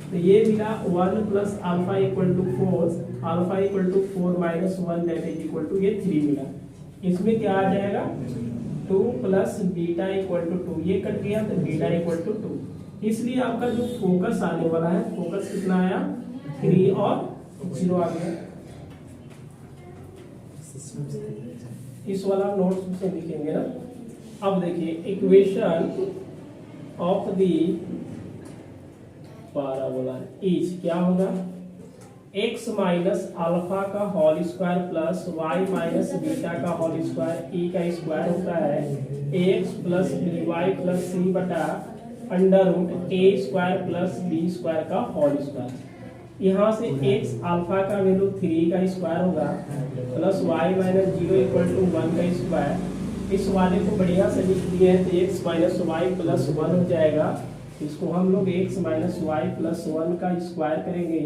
तो ये मिला 1 plus alpha equal to 4, alpha equal to 4 minus 1 that is equal to ये 3 मिला। इसमें क्या आ जाएगा, 2 प्लस बीटा इक्वल टू 2, ये कट गया तो बीटा इक्वल टू 2, इसलिए आपका जो फोकस आने वाला है, फोकस कितना आया, 3 और 0 आ गया। इस वाला नोट्स से लिखेंगे ना। अब देखिए equation of the parabola is क्या होगा, x माइनस अल्फा का whole square plus y minus beta का होल स्क्वायर, e का स्क्वायर होता है ax plus by plus c बटा under root a square plus b square का होल स्क्वायर। यहाँ से x अल्फा का वैल्यू 3 का स्क्वायर होगा plus y minus 0 equal to 1 का स्क्वायर। इस वाले को बढ़िया से लिख दिए हैं, तो x माइनस वाई प्लस 1 हो जाएगा, इसको हम लोग x माइनस वाई प्लस 1 का स्क्वायर करेंगे,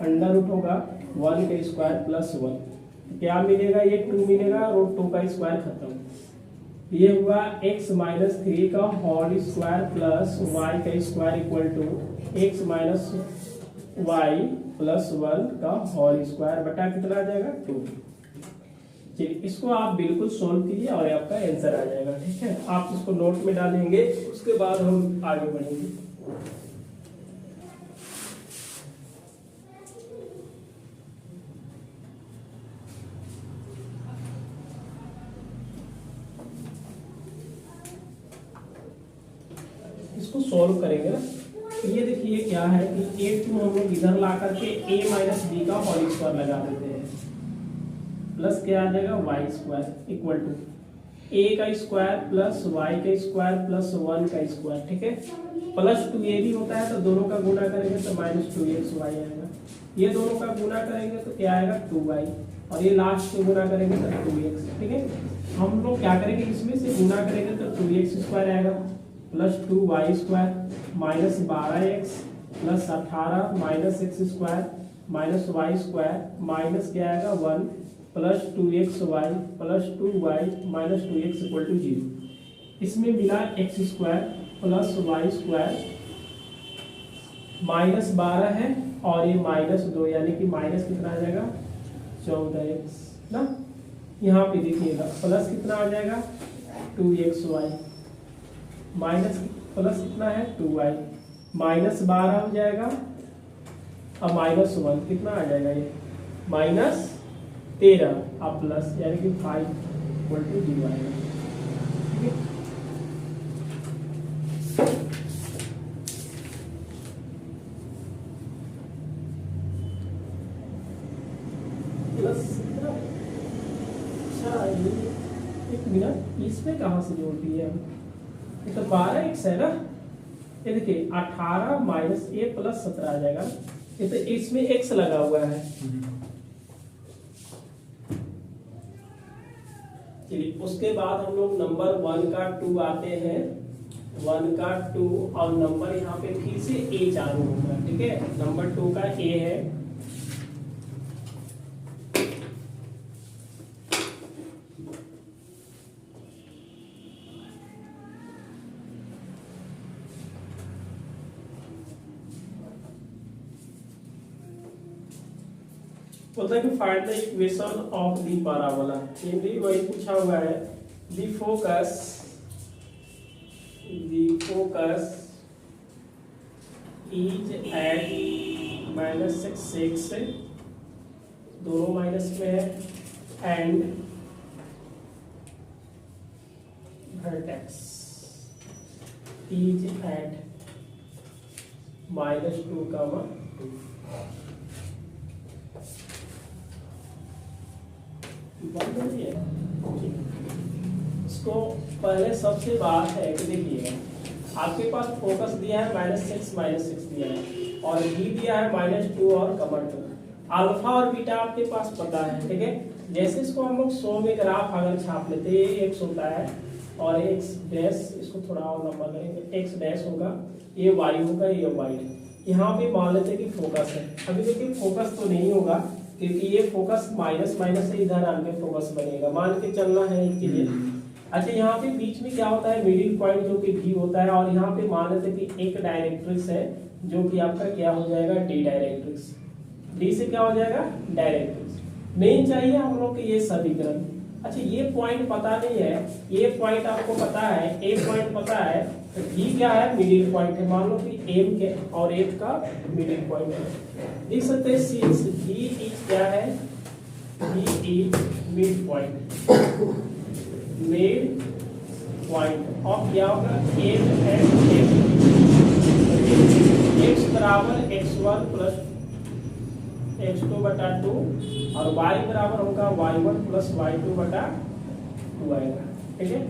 अंडर रूट होगा 1 का स्क्वायर प्लस 1, क्या मिलेगा, ये 2 मिलेगा, रूट 2 का स्क्वायर खत्म। ये हुआ x माइनस 3 का होल स्क्वायर प्लस y का square equal to x minus y plus 1 का होल स्क्वायर बटा कितना आ जाएगा, 2। चलिए इसको आप बिल्कुल सोल्व कीजिए और आपका आंसर आ जाएगा, ठीक है। आप इसको नोट में डालेंगे, उसके बाद हम आगे बढ़ेंगे। इसको सॉल्व करेंगे ना, ये देखिए क्या है कि a को हम लोग इधर ला करके a माइनस बी का होल स्क्वायर लगा देते हैं, प्लस क्या आ जाएगा y square equal to a का स्क्वायर प्लस y का स्क्वायर प्लस 1 का स्क्वायर, ठीक है। प्लस 2a भी होता है तो दोनों का गुणा करेंगे तो माइनस 2xy आएगा, ये दोनों का गुणा करेंगे तो क्या आएगा 2y, और ये लास्ट से गुणा करेंगे तो 2x, ठीक है। हम लोग क्या करेंगे, इसमें से गुणा करेंगे तो 2x स्क्वायर आएगा plus 2y square minus 12x plus 18 minus x square minus y square minus क्या आएगा 1 plus 2xy plus 2y minus 2x equal to 0। इसमें मिला x square plus y square minus 12 है और ये माइनस 2, यानी कि माइनस कितना आ जाएगा 14x ना। यहाँ पे देखिएगा प्लस कितना आ जाएगा 2xy माइनस प्लस कितना है 2y माइनस 12 हो जाएगा, अब माइनस 1 कितना आ जाएगा, ये माइनस 13 अब प्लस, यानी कि 5 इक्वल टू 0 आएगा, ठीक है। प्लस अच्छा, एक मिनट, इसमें कहाँ से जोड़ दिए हम, ये तो 12x है ना, ये देखिए 18 माइनस a प्लस 17 आ जाएगा, ये तो इसमें x लगा हुआ है। चलिए उसके बाद हम लोग नंबर 1 का 2 आते हैं, 1 का 2 और नंबर यहाँ पे फिर से a चालू होगा, ठीक है। नंबर 2 का a है, बोलता है कि find the equation of the parabola, ये भी वही पूछा हुआ है। The focus is at minus 6 दोनों माइनस में है एंड वर्टेक्स इज एट -2, बंद हो रही है। इसको पहले सबसे बात है कि देखिएगा, आपके पास फोकस दिया है -6 दिया है, और v दिया है -2 और कमर 2। अल्फा और बीटा आपके पास पता है, ठीक है। जैसे इसको हम लोग 100 में ग्राफ अगर छाप लेते हैं, ये x होता है और x डैश, इसको थोड़ा और लंबा करेंगे, x डैश होगा, ये y होगा, ये y है। यहाँ पे मान लेते हैं कि फोकस है। अभी देखिए फोकस तो नहीं होगा क्योंकि ये फोकस माइनस से इधर आके फोकस बनेगा, मान के चलना है एक चीज। अच्छा, यहाँ पे बीच में क्या होता है, मिडिल पॉइंट जो कि डी होता है, और यहाँ पे मान लेते कि एक डायरेक्ट्रिक्स है जो कि आपका क्या हो जाएगा, डी डायरेक्ट्रिक्स। डी से क्या हो जाएगा, डायरेक्ट्रिक्स। मेन चाहिए हम लोग के ये समीकरण। अच्छा, ये पॉइंट पता नहीं है, ये पॉइंट आपको पता है, ए पॉइंट पता है, तो डी क्या है, मिडिल पॉइंट है। मान लो कि एम के और एफ का मिडिल पॉइंट है। देख सकते हैं सिंस डी इज क्या है, D is mid point, mid point of क्या होगा, एम एंड एफ। एक्स बराबर x1 प्लस x2 बटा 2 और y बराबर होगा y1 प्लस y2 बटा 2 आएगा, ठीक है।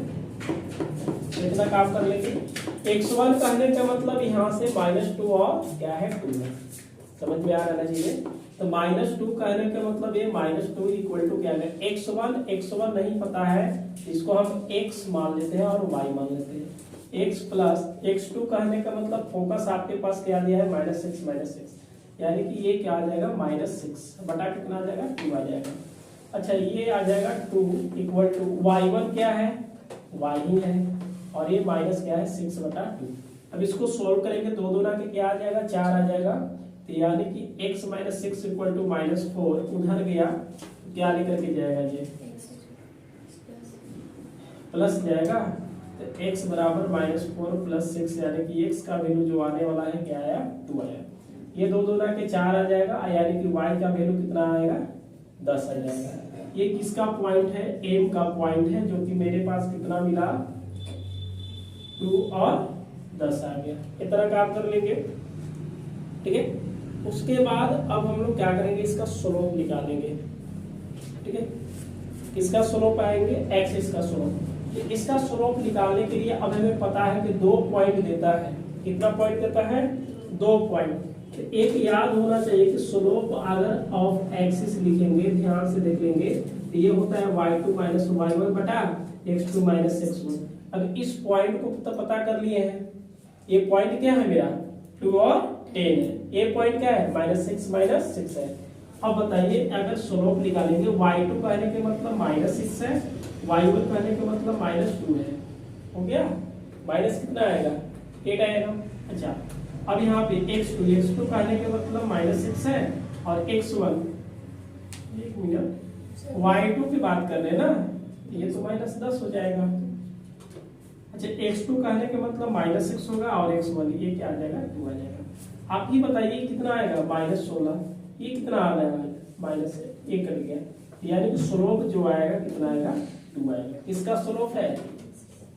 इतना काम कर लेंगे। x1 कहने का मतलब यहाँ से -2 और क्या है 2 है, समझ में आ रहा है चीजें। तो -2 कहने का मतलब ये -2 इक्वल टू क्या है, x1 नहीं पता है, इसको हम x मान लेते हैं और y मान लेते हैं। x प्लस x2 कहने का मतलब फोकस आपके पास क्या दिया है, -6 यानी कि ये क्या आ जाएगा, -6 बटा कितना आ जाएगा, 2 आ जाएगा। अच्छा, ये आ जाएगा 2 इक्वल टू y1 क्या है, y ही है, और ये माइनस क्या है, 6 बटा 2। अब इसको सोल्व करेंगे, 2 दूना के क्या आ जाएगा, 4 आ जाएगा। तो यानी कि x - 6 इक्वल टू -4 उधर गया, क्या लेकर के जाएगा, ये प्लस जाएगा। तो x बराबर -4 प्लस 6 यानी कि x का वैल्यू जो आने वाला है क्या आया, 2 आया। ये 2 दूना के 4 आ जाएगा, यानी कि y का वैल्यू कितना आएगा, 10 आ जाएगा। ये किसका पॉइंट है, m का पॉइंट है, जो कि मेरे पास कितना मिला, 2 और 10 आ गया। इतना काम कर लेंगे, ठीक है। उसके बाद अब हम लोग क्या करेंगे, इसका स्लोप निकालेंगे, ठीक है। किसका स्लोप आएंगे, एक्सिस का स्लोप। इसका स्लोप निकालने के लिए अब हमें पता है कि 2 पॉइंट देता है। कितना पॉइंट देता है, 2 पॉइंट। तो एक याद होना चाहिए कि स्लोप अगर ऑफ एक्सिस लिखेंगे, ध्यान से देख लेंगे, तो ये होता है y2 - y1 बटा x2 - x1। अब इस पॉइंट को तो पता कर लिए हैं, ये पॉइंट क्या है मेरा, 2 और 10 है। ये पॉइंट क्या है, -6 है। अब बताइए, अगर स्लोप निकालेंगे, y2 कहने के मतलब -6 है, y1 कहने के मतलब -2 है, हो गया। माइनस कितना आएगा, 8 आएगा। अच्छा, अब यहाँ पे x2 कहने के मतलब -6 है, और x1, एक मिनट, y2 की बात कर रहे हैं ना, ये तो -10 हो जाएगा। अच्छा, x2 कहने के मतलब -6 होगा, और x1 ये क्या आ जाएगा, 2 आ जाएगा। आप ही बताइए कितना आएगा, -16। ये कितना आ रहा है, माइनस, ये कट गया, यानी कि स्लोप जो आएगा कितना आएगा, 2 आएगा। किसका स्लोप है,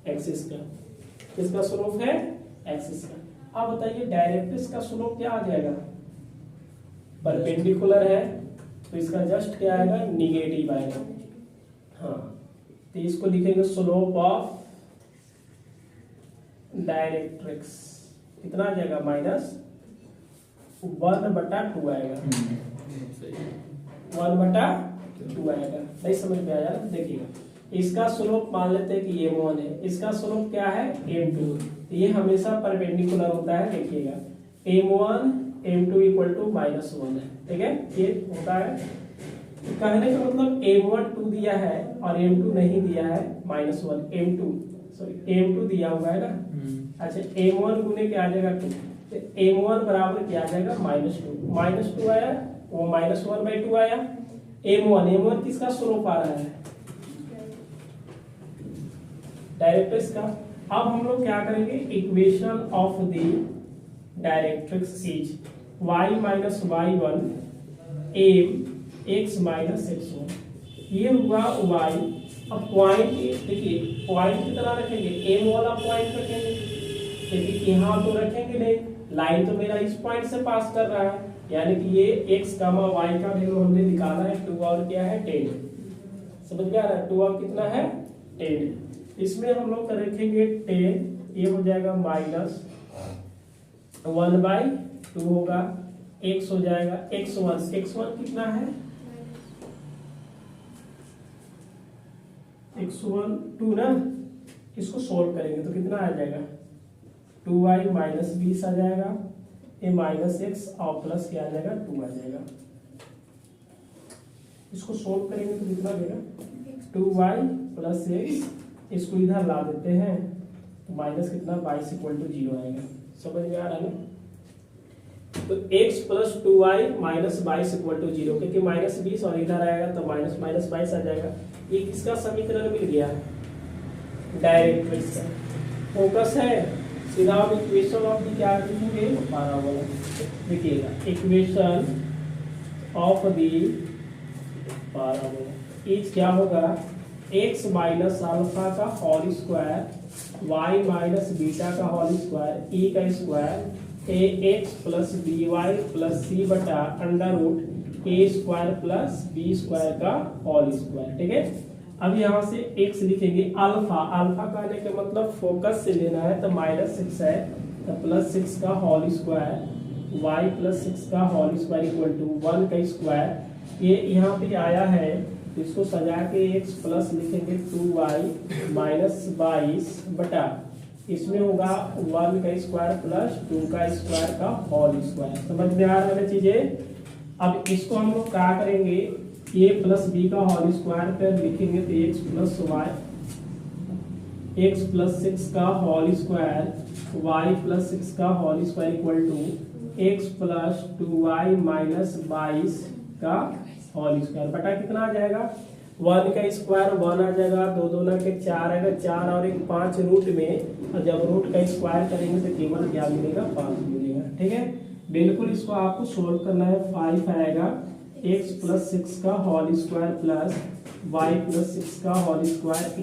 एक्सिस का। किसका स्लोप है, एक्सिस का। अब बताइए डायरेक्ट्रिक्स का स्लोप क्या आ जाएगा, परपेंडिकुलर है तो इसका जस्ट क्या आएगा, निगेटिव आएगा। हाँ, तो इसको लिखेंगे स्लोप ऑफ डायरेक्ट्रिक्स कितना आ जाएगा, -1/2 आएगा, 1/2 आएगा। नहीं समझ में आया, देखिएगा इसका स्लोप मान लेते हैं कि m1 है, इसका स्लोप क्या है, m2। ये हमेशा परपेंडिकुलर होता है, देखिएगा m1 m2 इक्वल टू -1 है, ठीक है। ये होता है, कहने का मतलब m1 2 दिया है और m2 नहीं दिया है, -1 m2 दिया हुआ है ना। अच्छा, m1 गुने क्या आ जाएगा, 2, तो m1 बराबर क्या आ जाएगा, -2 आया, वो -1/2 आया। m1 किसका स्लोप आ रहा है, डायरेक्ट्रिक्स का। अब हम लोग क्या करेंगे, equation of the directrix is y - y1 m x - x1। ये हुआ y। अब पॉइंट देखिए, पॉइंट की तरह रखेंगे, m वाला पॉइंट रखेंगे, लेकिन यहाँ तो रखेंगे नहीं, लाइन तो मेरा इस पॉइंट से पास कर रहा है, यानी कि ये x, y का वैल्यू हमने निकाला है 2 और क्या है 10। समझ में आ रहा है। 2 अब कितना है 10, इसमें हम लोग रखेंगे 10, ये हो जाएगा -1/2 होगा, x हो जाएगा x1 कितना है x1 2 ना, इसको सोल्व करेंगे तो कितना आ जाएगा 2y - 20 आ जाएगा, ये -x और प्लस क्या आ जाएगा 2 आ जाएगा। इसको सोल्व करेंगे तो कितना देगा 2y + x, इसको इधर ला देते हैं तो माइनस कितना 22 = 0 आएगा। समझ में आ रहा है ना। तो x + 2y - 22 = 0, क्योंकि -20 और इधर आएगा तो -22 आ जाएगा। ये किसका समीकरण मिल गया, डायरेक्ट्रिक्स का। फोकस है सीधा हम इक्वेशन ऑफ दी क्या लिखेंगे पैराबोला, देखिएगा equation of the parabola is क्या होगा x - अल्फा का होल स्क्वायर y - बीटा का होल स्क्वायर e का स्क्वायर ax + by + c बटा √a² + b² का होल स्क्वायर। ठीक है, अब यहाँ से x लिखेंगे अल्फा कहने के मतलब फोकस से लेना है तो -6 है तो +6 का होल स्क्वायर y + 6 का होल स्क्वायर = 1 का स्क्वायर। ये यहाँ पे आया है तो इसको सजा के x प्लस लिखेंगे 2y - 22 बटा इसमें होगा 1 का स्क्वायर प्लस 2 का स्क्वायर का होल स्क्वायर। समझ में आ रहा है चीजें। अब इसको हम लोग क्या करेंगे, a + b का होल स्क्वायर पर लिखेंगे तो x + 6 का होल स्क्वायर y + 6 का होल स्क्वायर = x + 2y - 22 का होल स्क्वायर बटा कितना आ जाएगा 1 का स्क्वायर 1 आ जाएगा, 2 दूना के 4 आएगा, 4 और 1 5 रूट में, और जब रूट का स्क्वायर करेंगे तो केवल क्या मिलेगा 5 मिलेगा। ठीक है, बिल्कुल इसको आपको सोल्व करना है। 5 आएगा x + 6 का होल स्क्वायर प्लस y + 6 का होल स्क्वायर =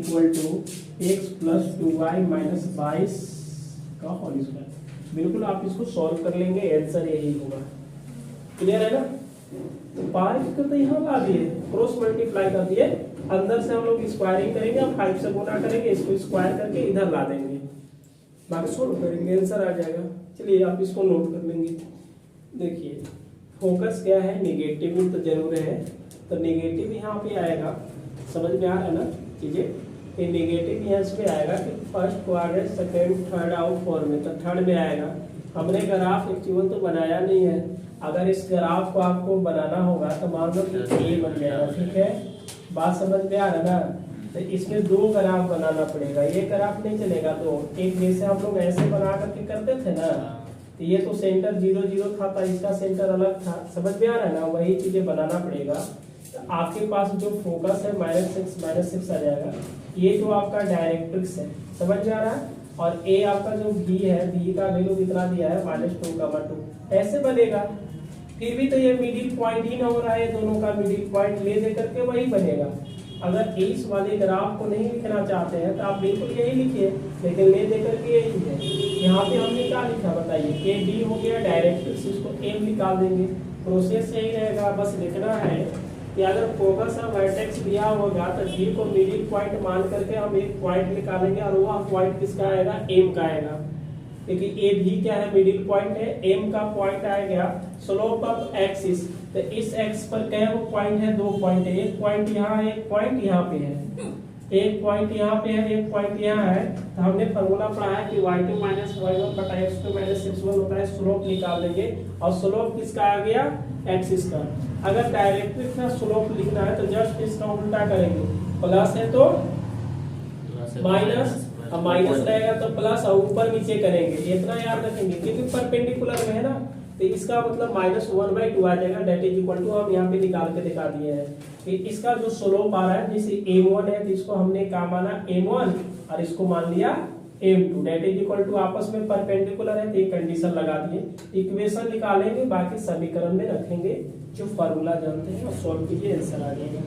x + 2y - 22 का होल स्क्वायर। बिल्कुल आप इसको सॉल्व कर लेंगे, आंसर यही होगा। क्लियर है ना। तो पार करते यहाँ ला दिए, क्रॉस मल्टीप्लाई कर दिए, अंदर से हम लोग स्क्वायरिंग करेंगे और 5 से गुना करेंगे, इसको स्क्वायर करके इधर ला देंगे, बाकी सोल्व करेंगे, आंसर आ जाएगा। चलिए आप इसको नोट कर लेंगे। देखिए फोकस क्या है, नेगेटिव तो जरूर है, तो नेगेटिव यहाँ पे आएगा। समझ में आ रहा है ना चीजें। ये नेगेटिव यहाँ इसमें आएगा कि first quadrant second third out 4 में, तो थर्ड में आएगा। हमने ग्राफ एक्चुअल तो बनाया नहीं है, अगर इस ग्राफ को आपको बनाना होगा तो मान लो कि ये बन जाएगा। ठीक है, बात समझ में आ रहा है ना। तो इसमें 2 ग्राफ बनाना पड़ेगा, ये ग्राफ नहीं चलेगा। तो एक जैसे हम लोग ऐसे बना करके करते थे ना, तो ये तो सेंटर 0 0 था, तो इसका सेंटर अलग था। समझ में आ रहा है ना, वही चीजें बनाना पड़ेगा। तो आपके पास जो फोकस है -6 आ जाएगा। ये तो आपका डायरेक्ट्रिक्स है, समझ में आ रहा है। और ए आपका जो v है, v का वैल्यू कितना दिया है -2, ऐसे बनेगा। फिर भी तो ये मिडिल पॉइंट ही ना हो रहा है, दोनों का मिडिल पॉइंट ले दे करके वही बनेगा। अगर इस वाले ग्राफ को नहीं लिखना चाहते हैं तो आप बिल्कुल यही लिखिए, लेकिन ले दे करके यही है। यहाँ पे हमने क्या लिखा बताइए, ए डी हो गया डायरेक्ट्रिक्स, इसको एम निकाल देंगे। प्रोसेस यही रहेगा, बस लिखना है कि अगर फोकस और वर्टेक्स दिया होगा तो डी को मिडिल पॉइंट मान करके हम एक पॉइंट निकालेंगे, और वह पॉइंट किसका आएगा, एम का आएगा। क्योंकि ए भी क्या है, मिडिल पॉइंट है। एम का पॉइंट आएगा स्लोप ऑफ एक्सिस, तो इस एक्स पर क्या वो पॉइंट है, 2 पॉइंट है। एक पॉइंट यहाँ है, एक पॉइंट यहाँ पे है, एक पॉइंट यहाँ पे है, एक पॉइंट यहाँ है। तो हमने फॉर्मूला पढ़ा है कि y2 - y1 बटा x2 - x1 होता है। स्लोप निकाल देंगे, और स्लोप किसका आ गया, एक्सिस का। अगर डायरेक्ट्रिक्स का स्लोप लिखना है तो जस्ट इसका उल्टा करेंगे, प्लस है तो माइनस, अब माइनस रहेगा तो प्लस, और ऊपर नीचे करेंगे, इतना याद रखेंगे क्योंकि परपेंडिकुलर में है ना। तो इसका मतलब -1/2 आ जाएगा, दैट इज इक्वल टू हम यहाँ पे निकाल के दिखा दिए हैं कि इसका जो स्लोप आ रहा है, जैसे m1 है तो इसको हमने क्या माना m1, और इसको मान लिया m2, that is equal to आपस में परपेंडिकुलर है, तो एक कंडीशन लगा दिए। इक्वेशन निकालेंगे, बाकी समीकरण में रखेंगे, जो फार्मूला जानते हैं और सॉल्व कीजिए, आंसर आ जाएगा।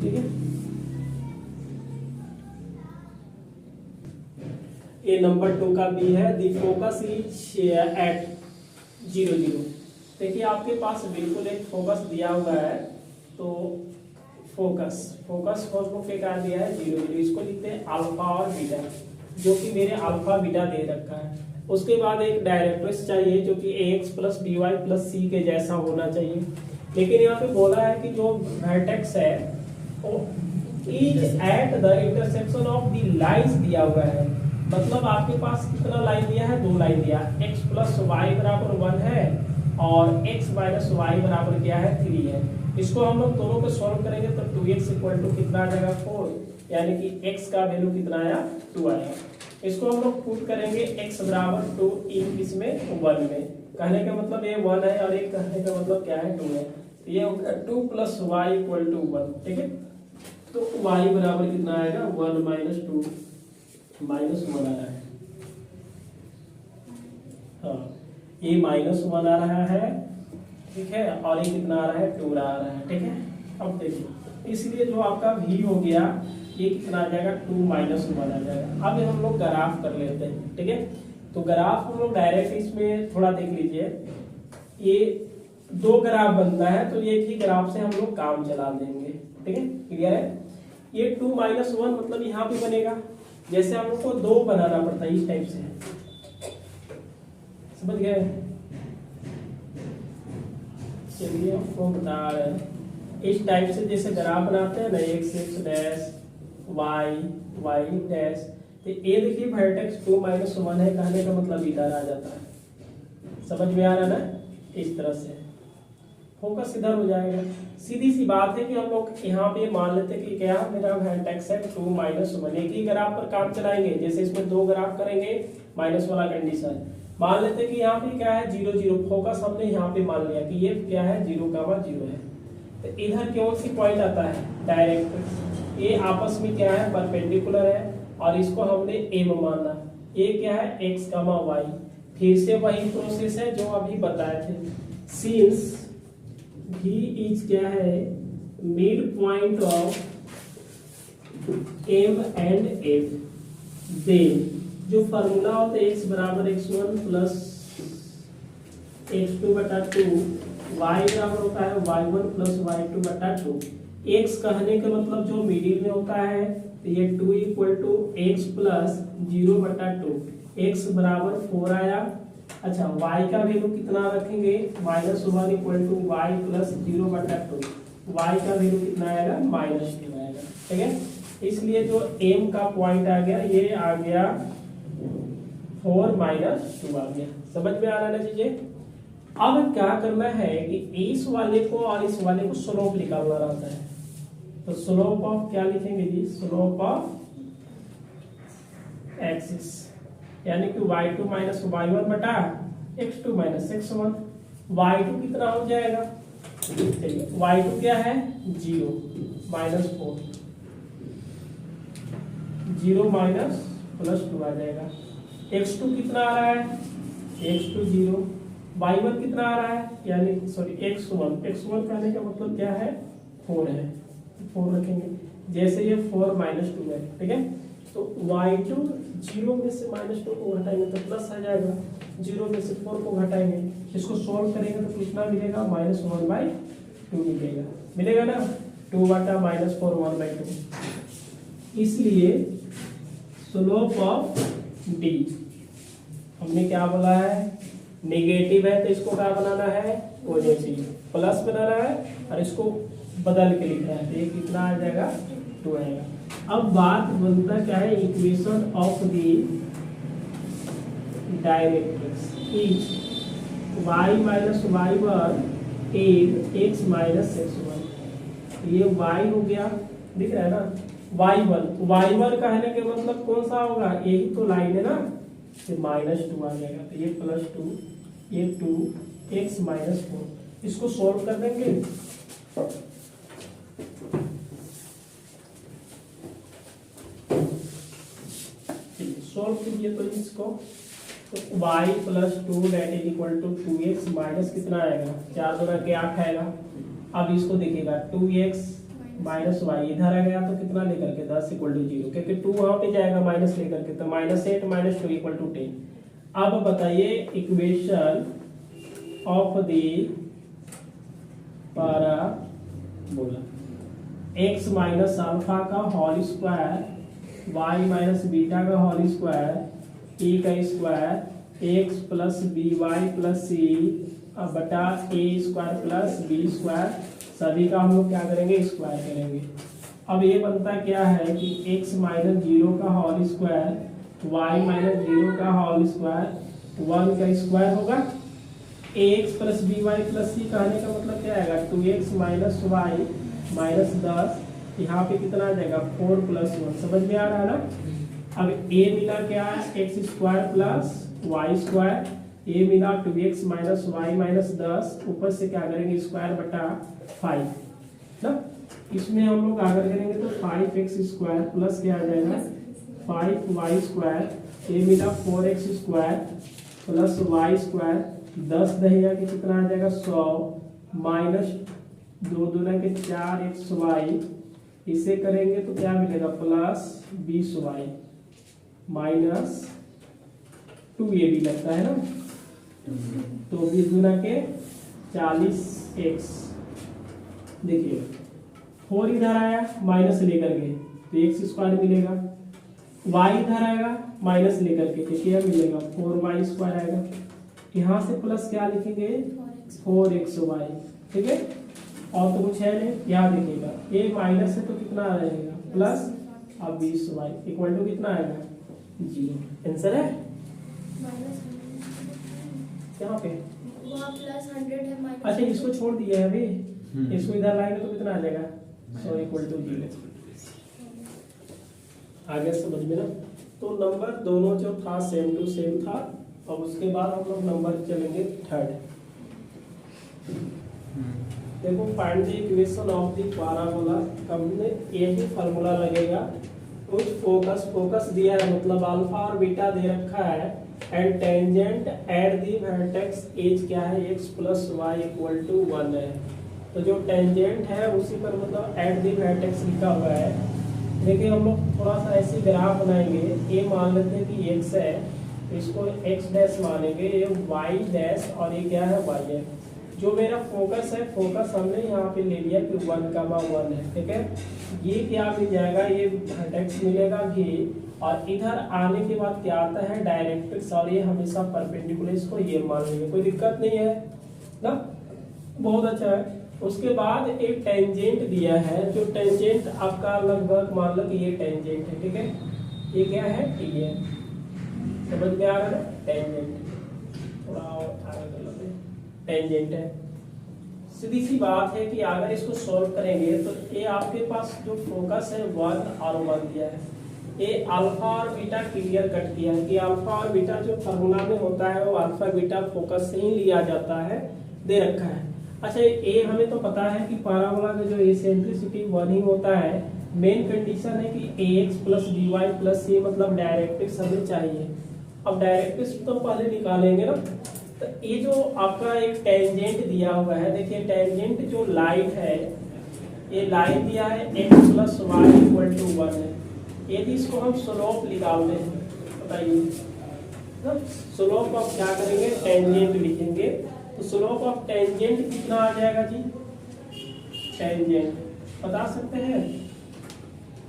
ठीक है, ये नंबर 2 का बी है, दी फोकस इज एट 0 0। देखिए आपके पास बिल्कुल एक फोकस दिया हुआ है, तो फोकस को क्या दिया है 0 0, इसको लिखते हैं अल्फा और बीटा, जो कि मेरे अल्फा बीटा दे रखा है। उसके बाद एक डायरेक्ट्रिक्स चाहिए जो कि ax plus dy plus c के जैसा होना चाहिए, लेकिन यहाँ पे बोला है कि जो वर्टेक्स है is at the intersection of the lines दिया हुआ है। मतलब आपके पास कितना लाइन दिया है, 2 लाइन दिया, x प्लस वाई बराबर 1 है और x माइनस वाई बराबर क्या है 3 है। इसको हम लोग दोनों को सॉल्व करेंगे तो 2x इक्वल टू कितना आ जाएगा 4, यानी कि x का वैल्यू कितना आया 2 आया। इसको हम लोग पुट करेंगे x बराबर 2 इन इसमें 1 में, कहने का मतलब ये 1 है और एक कहने का मतलब क्या है 2 है। ये होगा 2 प्लस वाई इक्वल टू 1, ठीक है। तो y बराबर कितना आएगा 1 माइनस 2 माइनस 1 आ रहा है, हाँ ये माइनस 1 आ रहा है, ठीक है, और ये कितना आ रहा है 2 आ रहा है, ठीक है। अब देखिए इसलिए जो आपका v हो गया ये कितना आ जाएगा 2 माइनस 1 आ जाएगा। अब हम लोग ग्राफ कर लेते हैं, ठीक है। तो ग्राफ हम लोग डायरेक्ट इसमें थोड़ा देख लीजिए, ये 2 ग्राफ बनता है तो एक ही ग्राफ से हम लोग काम चला देंगे, ठीक है, क्लियर है। ये 2 माइनस 1 मतलब यहाँ पे बनेगा, जैसे हम लोग को 2 बनाना पड़ता है इस टाइप से, समझ गए। चलिए आपको बता रहे हैं इस टाइप से जैसे ग्राफ बनाते हैं ना, x डैश y डैश, तो ये देखिए वर्टेक्स 2 माइनस 1 है, कहने का मतलब इधर आ जाता है, समझ में आ रहा है ना। इस तरह से फोकस इधर हो जाएगा। सीधी सी बात है कि हम लोग यहाँ पे मान लेते हैं कि क्या मेरा वर्टेक्स है 2 माइनस 1, एक ही ग्राफ पर काम चलाएंगे, जैसे इसमें 2 ग्राफ करेंगे माइनस वाला कंडीशन। मान लेते हैं कि यहाँ पे क्या है 0 0, फोकस हमने यहाँ पे मान लिया कि ये क्या है 0 है, तो इधर कौन सी पॉइंट आता है डायरेक्ट, ये आपस में क्या है परपेंडिकुलर है और इसको हमने m माना, ये क्या है x, y। फिर से वही प्रोसेस है जो अभी बताए थे, सिंस v इज क्या है mid point of m and f, then जो फार्मूला होता है x बराबर x1 प्लस x2 बटा 2, y बराबर होता है y1 प्लस y2 बटा 2। x कहने का मतलब जो मिडिल में होता है तो ये 2 इक्वल टू एक्स प्लस 0 बटा 2, x बराबर 4 आया। अच्छा y का वैल्यू कितना रखेंगे minus 1 equal to y plus 0 बटा 2, y का वैल्यू कितना आएगा माइनस 2 आएगा, ठीक है। इसलिए जो m का पॉइंट आ गया ये आ गया 4 माइनस 2 आ गया, समझ में आ रहा है ना चीजें। अब क्या करना है कि इस वाले को और इस वाले को स्लोप निकालना रहता है, तो स्लोप ऑफ क्या लिखेंगे जी, स्लोप ऑफ एक्सिस, यानी कि y2 माइनस y1 बटा x2 माइनस x1। y2 कितना हो जाएगा, चलिए y2 क्या है 0 माइनस 4, 0 माइनस प्लस 2 आ जाएगा। x2 कितना आ रहा है x2 0, y1 कितना आ रहा है यानी सॉरी x1 कहने का मतलब क्या है 4 है, 4 रखेंगे, जैसे ये 4 माइनस 2 है, ठीक है। तो y2 0 में से माइनस 2 को घटाएंगे तो प्लस आ जाएगा, 0 में से 4 को घटाएंगे, इसको सॉल्व करेंगे तो कितना मिलेगा माइनस 1/2 मिलेगा ना, 2 बटा माइनस 4 1/2। इसलिए स्लोप ऑफ d हमने क्या बोला है नेगेटिव है तो इसको क्या बनाना है पॉजिटिव, प्लस बनाना है और इसको बदल के लिखना है, तो ये कितना आ जाएगा 2 आएगा। अब बात बनता क्या है equation of the directrix is y minus y1 is x minus x1, ये y हो गया, दिख रहा है ना y1 कहने के मतलब कौन सा होगा, यही तो लाइन है ना, तो माइनस 2 आ जाएगा, तो ये प्लस 2 ये 2 x माइनस 4, इसको सॉल्व कर देंगे सॉल्व कीजिए तो इसको, तो y plus 2 that is equal to 2x minus कितना आएगा 4 2 के 8 आएगा। अब इसको देखिएगा 2x माइनस y इधर आ गया तो कितना लेकर के 10 इक्वल टू 0, क्योंकि 2 वहां पे जाएगा माइनस लेकर के, तो माइनस 8 माइनस 2 इक्वल टू 10। अब बताइए equation of the parabola X minus alpha का whole square Y minus beta का होल स्क्वायर ए का square X plus B Y plus C बटा A square plus B square, सभी का हम लोग क्या करेंगे, स्क्वायर करेंगे। अब ये बनता क्या है कि x माइनस जीरो का whole square y minus zero का होल स्क्वायर 1 का स्क्वायर होगा। ax plus B Y plus C कहने का मतलब क्या आएगा, 2x माइनस वाई माइनस 10, यहाँ पे कितना आ जाएगा 4 प्लस 1, समझ में आ रहा है ना। अब a मिला क्या है, x square plus y square, a मिला 2x माइनस वाई माइनस 10, ऊपर से क्या करेंगे स्क्वायर बटा 5 ना। इसमें हम लोग अगर करेंगे तो 5x स्क्वायर प्लस क्या आ जाएगा 5y स्क्वायर, a मिला 4x square plus y square, 10 Dahiya के कितना आ जाएगा 100 माइनस 2 दूना के 4xy, इसे करेंगे तो क्या मिलेगा प्लस 20y माइनस 2, ये भी लगता है ना, तो 20 दूना के 40x। देखिए 4 इधर आया माइनस लेकर के तो एक्स स्क्वायर मिलेगा, y इधर आएगा माइनस लेकर के तो क्या मिलेगा 4y स्क्वायर आएगा, यहाँ से प्लस क्या लिखेंगे 4xy, ठीक है। और तो कुछ है नहीं, यहाँ देखिएगा ये माइनस है तो कितना रहेगा प्लस, अब 20y इक्वल टू कितना आएगा 0। आंसर है यहाँ पे प्लस 100 है। अच्छा इसको छोड़ दिया है अभी, इसको इधर लाएंगे तो कितना आ जाएगा 100 इक्वल टू 0। आगे समझ में ना। तो नंबर दोनों जो था सेम टू सेम था। अब उसके बाद हम लोग नंबर चलेंगे थर्ड। देखो find the equation of the parabola, हमने एक ही फार्मूला लगेगा, कुछ फोकस दिया है मतलब अल्फा और बीटा दे रखा है, and tangent at the vertex as क्या है x plus y equal to 1 है। तो जो टेंजेंट है उसी पर मतलब एट द वर्टेक्स लिखा हुआ है। देखिए हम लोग थोड़ा सा ऐसे ग्राफ बनाएंगे, ये मान लेते हैं कि x है, इसको x डैश मानेंगे, ये y डैश और ये क्या है y है। जो मेरा फोकस है, फोकस हमने यहाँ पे ले लिया कि 1,1 है, ठीक है। ये क्या मिल जाएगा, ये वर्टेक्स मिलेगा भी, और इधर आने के बाद क्या आता है डायरेक्ट्रिक्स, और ये हमेशा परपेंडिकुलर, इसको ये मान लेंगे, कोई दिक्कत नहीं है ना, बहुत अच्छा है। उसके बाद एक टेंजेंट दिया है, जो टेंजेंट आपका लगभग मान लो कि ये टेंजेंट है, ठीक है। ये क्या है, ये समझ में आ रहा है, टेंजेंट थोड़ा और आगे टेंजेंट है। सीधी सी बात है कि अगर इसको सॉल्व करेंगे तो ये आपके पास जो फोकस है 1 और 1 दिया है, ये अल्फा और बीटा क्लियर कट किया है कि अल्फा और बीटा जो फार्मूला में होता है वो अल्फा बीटा फोकस से ही लिया जाता है, दे रखा है। अच्छा ये हमें तो पता है कि पैराबोला का जो एसेंट्रिसिटी 1 ही होता है। मेन कंडीशन है कि ax plus dy plus c मतलब डायरेक्ट्रिक्स हमें चाहिए। अब डायरेक्ट्रिक्स तो पहले निकालेंगे ना। तो ये जो आपका एक टेंजेंट दिया हुआ है, देखिए टेंजेंट जो लाइन है, ये लाइन दिया है x plus y equal to 1 है। यदि इसको हम स्लोप निकाल दें, बताइए तो स्लोप ऑफ क्या करेंगे, टेंजेंट लिखेंगे, तो स्लोप ऑफ टेंजेंट कितना आ जाएगा जी, टेंजेंट बता सकते हैं,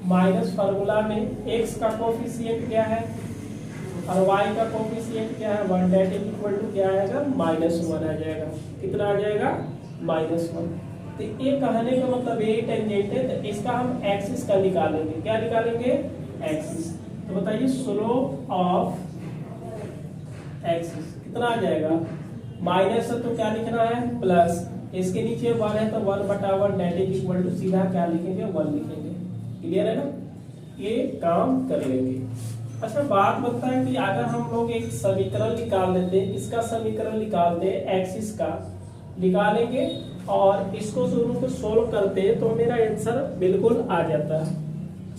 माइनस फार्मूला में x का कोफिशिएंट क्या है और y का कोफिशिएंट क्या है 1, दैट इज इक्वल टू क्या आएगा -1 आ जाएगा। कितना आ जाएगा -1। तो ये कहने का मतलब ये टेंजेंट है, तो इसका हम एक्सिस का निकालेंगे, क्या निकालेंगे, एक्सिस। तो बताइए स्लोप ऑफ एक्सिस कितना आ जाएगा, माइनस है तो क्या लिखना है प्लस, इसके नीचे 1 है तो 1/1 दैट इज इक्वल टू सीधा क्या लिखेंगे 1 लिखेंगे। क्लियर है ना, ये काम कर लेंगे। अच्छा बात बनता है कि अगर हम लोग एक समीकरण निकाल लेते हैं, इसका समीकरण निकालते हैं, एक्सिस का निकालेंगे और इसको दोनों को सोल्व करते हैं तो मेरा आंसर बिल्कुल आ जाता है।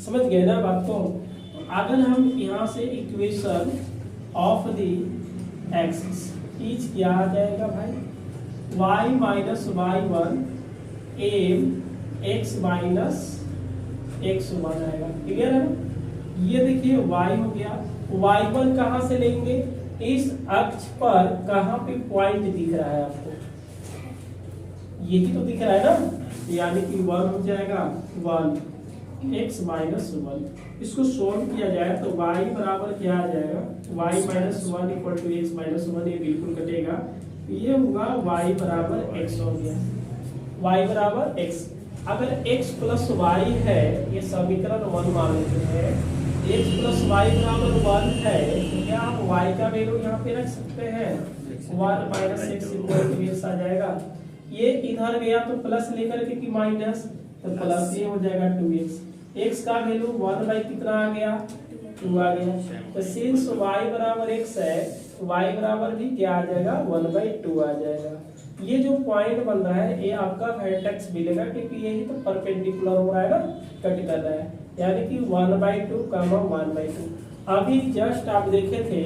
समझ गए ना बात को। अगर हम यहाँ से equation of the axis is क्या आ जाएगा भाई, y minus y1 m x minus x1 आएगा। क्लियर है ना। ये देखिए y हो गया, y1 कहाँ से लेंगे, इस अक्ष पर कहाँ पे पॉइंट दिख रहा है आपको, यही तो दिख रहा है ना, यानी कि 1 हो जाएगा 1 x माइनस 1। इसको सोल्व किया जाए तो y बराबर क्या आ जाएगा, y minus 1 equal to x minus 1, ये बिल्कुल कटेगा, ये होगा y बराबर x हो गया, y बराबर x। अगर x प्लस y है, ये समीकरण 1 मान लेते हैं, x प्लस y बराबर 1 है, तो क्या आप y का वैल्यू यहाँ पे रख सकते हैं, 1 minus X equal to X आ जाएगा। ये इधर गया तो प्लस लेकर के कि माइनस, तो प्लस ये हो जाएगा 2x। x का वैल्यू 1 बाई कितना आ गया, 2 आ गया। तो सिंस y बराबर x है, y बराबर भी क्या आ जाएगा, 1 बाई 2 आ जाएगा। ये जो पॉइंट बन रहा है ये आपका वर्टेक्स मिलेगा, क्योंकि यही तो परपेंडिकुलर हो रहा है ना, कट कर रहा है, यानी कि 1/2 कमा 1/2। अभी जस्ट आप देखे थे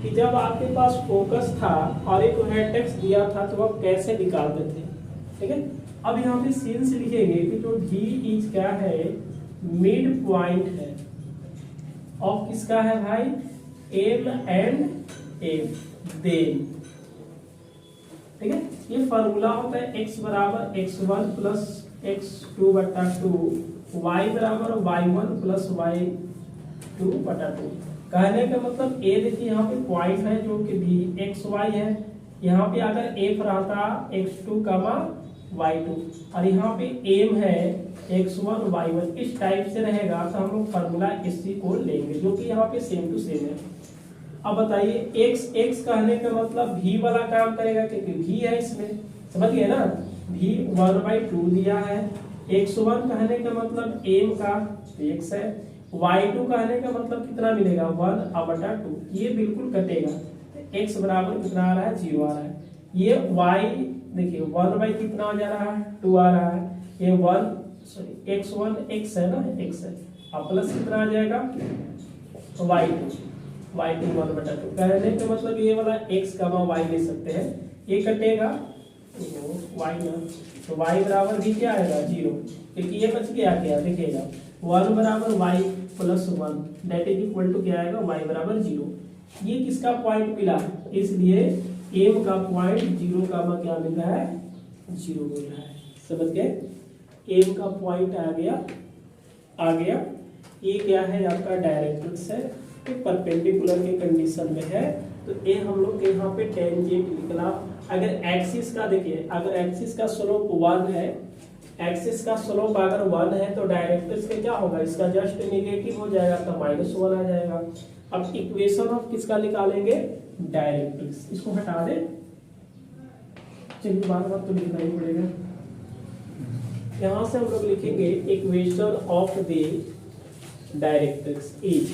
कि जब आपके पास फोकस था और एक वर्टेक्स दिया था तो आप कैसे निकालते थे, ठीक है। अब यहाँ पे सिंस लिखेंगे कि जो डी इज क्या है, मिड पॉइंट है, और किसका है भाई, एम एंड एम, देन, ठीक है। ये फॉर्मूला होता है x बराबर x1 प्लस x2 बटा 2, y बराबर y1 प्लस y2 बटा 2। कहने का मतलब ए देखिए यहाँ पे पॉइंट है जो कि भी एक्स वाई है, यहाँ पे अगर एफ रहता x2 कमा y2, और यहाँ पे एम है x1 y1, इस टाइप से रहेगा तो हम लोग फॉर्मूला इसी को लेंगे जो कि यहाँ पे सेम टू सेम है। अब बताइए x कहने का मतलब v वाला काम करेगा, क्योंकि v है इसमें, समझ गए ना, v 1/2 दिया है। x1 कहने का मतलब m का x है, y2 कहने का मतलब कितना मिलेगा, 1/2, ये बिल्कुल कटेगा, x बराबर कितना आ रहा है, 0 आ रहा है। ये y देखिए 1 बाई कितना हो जा रहा है, 2 आ रहा है, ये 1 सॉरी x1 x है ना, x है, अब प्लस कितना आ जाएगा, y2 1/2। कहने का मतलब ये वाला x कमा y ले सकते हैं, ये कटेगा y ना, तो y बराबर भी क्या आएगा, 0, क्योंकि ये बच गया क्या, देखिएगा 1 बराबर y plus 1 that is equal to क्या आएगा, y बराबर 0। ये किसका पॉइंट मिला, इसलिए m का पॉइंट 0 का क्या मिल रहा है, 0 मिल रहा है, समझ गए। m का पॉइंट आ गया। ये क्या है, आपका डायरेक्ट्रिक्स है, तो परपेंडिकुलर के कंडीशन में है, तो ये हम लोग के यहाँ पे टेंजेंट निकला। अगर एक्सिस का देखिए, अगर एक्सिस का स्लोप 1 है, एक्सिस का स्लोप अगर 1 है तो डायरेक्ट्रिक्स का क्या होगा, इसका जस्ट नेगेटिव हो जाएगा, तो -1 आ जाएगा। अब इक्वेशन ऑफ किसका निकालेंगे, डायरेक्ट्रिक्स, इसको हटा दे, चलिए बार तो लिखना ही पड़ेगा। यहाँ से हम लोग लिखेंगे equation of the directrix is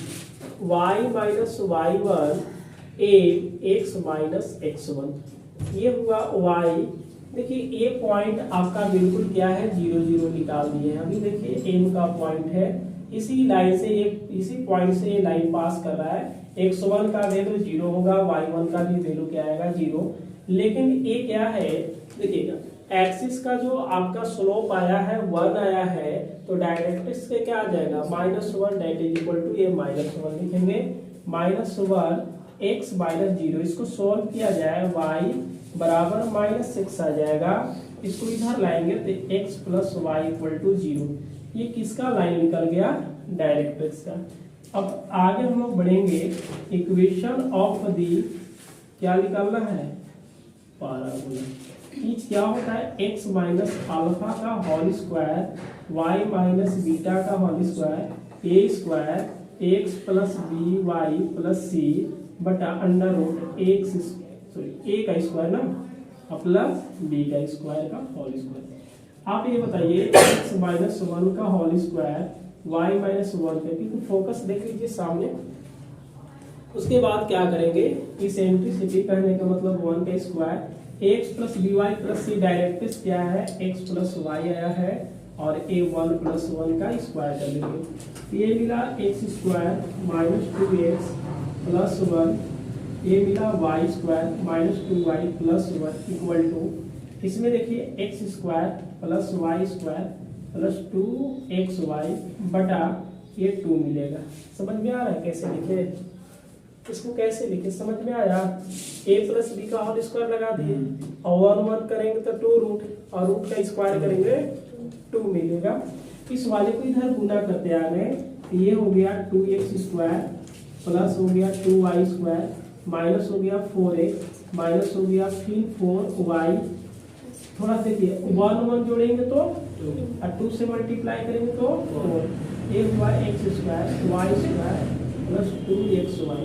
y minus y1 x minus x1। ये हुआ y। देखिए ये पॉइंट आपका बिल्कुल क्या है, 0 0 निकाल दिए। अभी देखिए m का पॉइंट है, इसी लाइन से इसी पॉइंट से ये लाइन पास कर रहा है, x1 का वैल्यू 0 होगा, y1 का भी वैल्यू क्या आएगा, 0। लेकिन ये क्या है, देखिएगा एक्सिस का जो आपका स्लोप आया है 1 आया है, तो डायरेक्ट्रिक्स के क्या आ जाएगा, -1 दैट इज इक्वल टू ये -1 लिखेंगे, -1 x माइनस 0। इसको सोल्व किया जाए, y बराबर -6 आ जाएगा, इसको इधर लाएंगे तो x plus y equal to 0। ये किसका लाइन निकल गया, डायरेक्ट्रिक्स का। अब आगे हम लोग बढ़ेंगे, इक्वेशन ऑफ दी क्या निकालना है, पैराबोला। इच क्या होता है, x माइनस अल्फा का whole square y minus beta का whole square A square x plus B Y plus C बटा under root x sorry A का स्क्वायर ना प्लस बी का स्क्वायर का होल स्क्वायर। आप ये बताइए x माइनस 1 का होल स्क्वायर y माइनस 1 का, क्योंकि फोकस देख लीजिए सामने। उसके बाद क्या करेंगे, इसेंट्रिसिटी कहने का मतलब 1 का square x plus B Y plus C, directrix क्या है, x प्लस वाई आया है, और a 1 प्लस 1 का स्क्वायर कर लेंगे। ये मिला x square minus 2x plus 1, ये मिला y square minus 2y plus 1 equal to, इसमें देखिए x square plus y square plus 2xy बटा ये 2 मिलेगा। समझ में आ रहा है कैसे लिखे, इसको कैसे लिखे समझ में आया? a प्लस बी का होल स्क्वायर लगा दिए और 1 1 करेंगे तो 2 रूट और रूट का स्क्वायर करेंगे 2 मिलेगा। इस वाले को इधर गुना करते आ गए, ये हो गया 2x स्क्वायर प्लस हो गया 2y स्क्वायर माइनस हो गया 4x माइनस हो गया फिर 4y। थोड़ा देखिए 1 1 जोड़ेंगे तो और 2 से मल्टीप्लाई करेंगे तो 4। एक हुआ x square y square plus 2xy।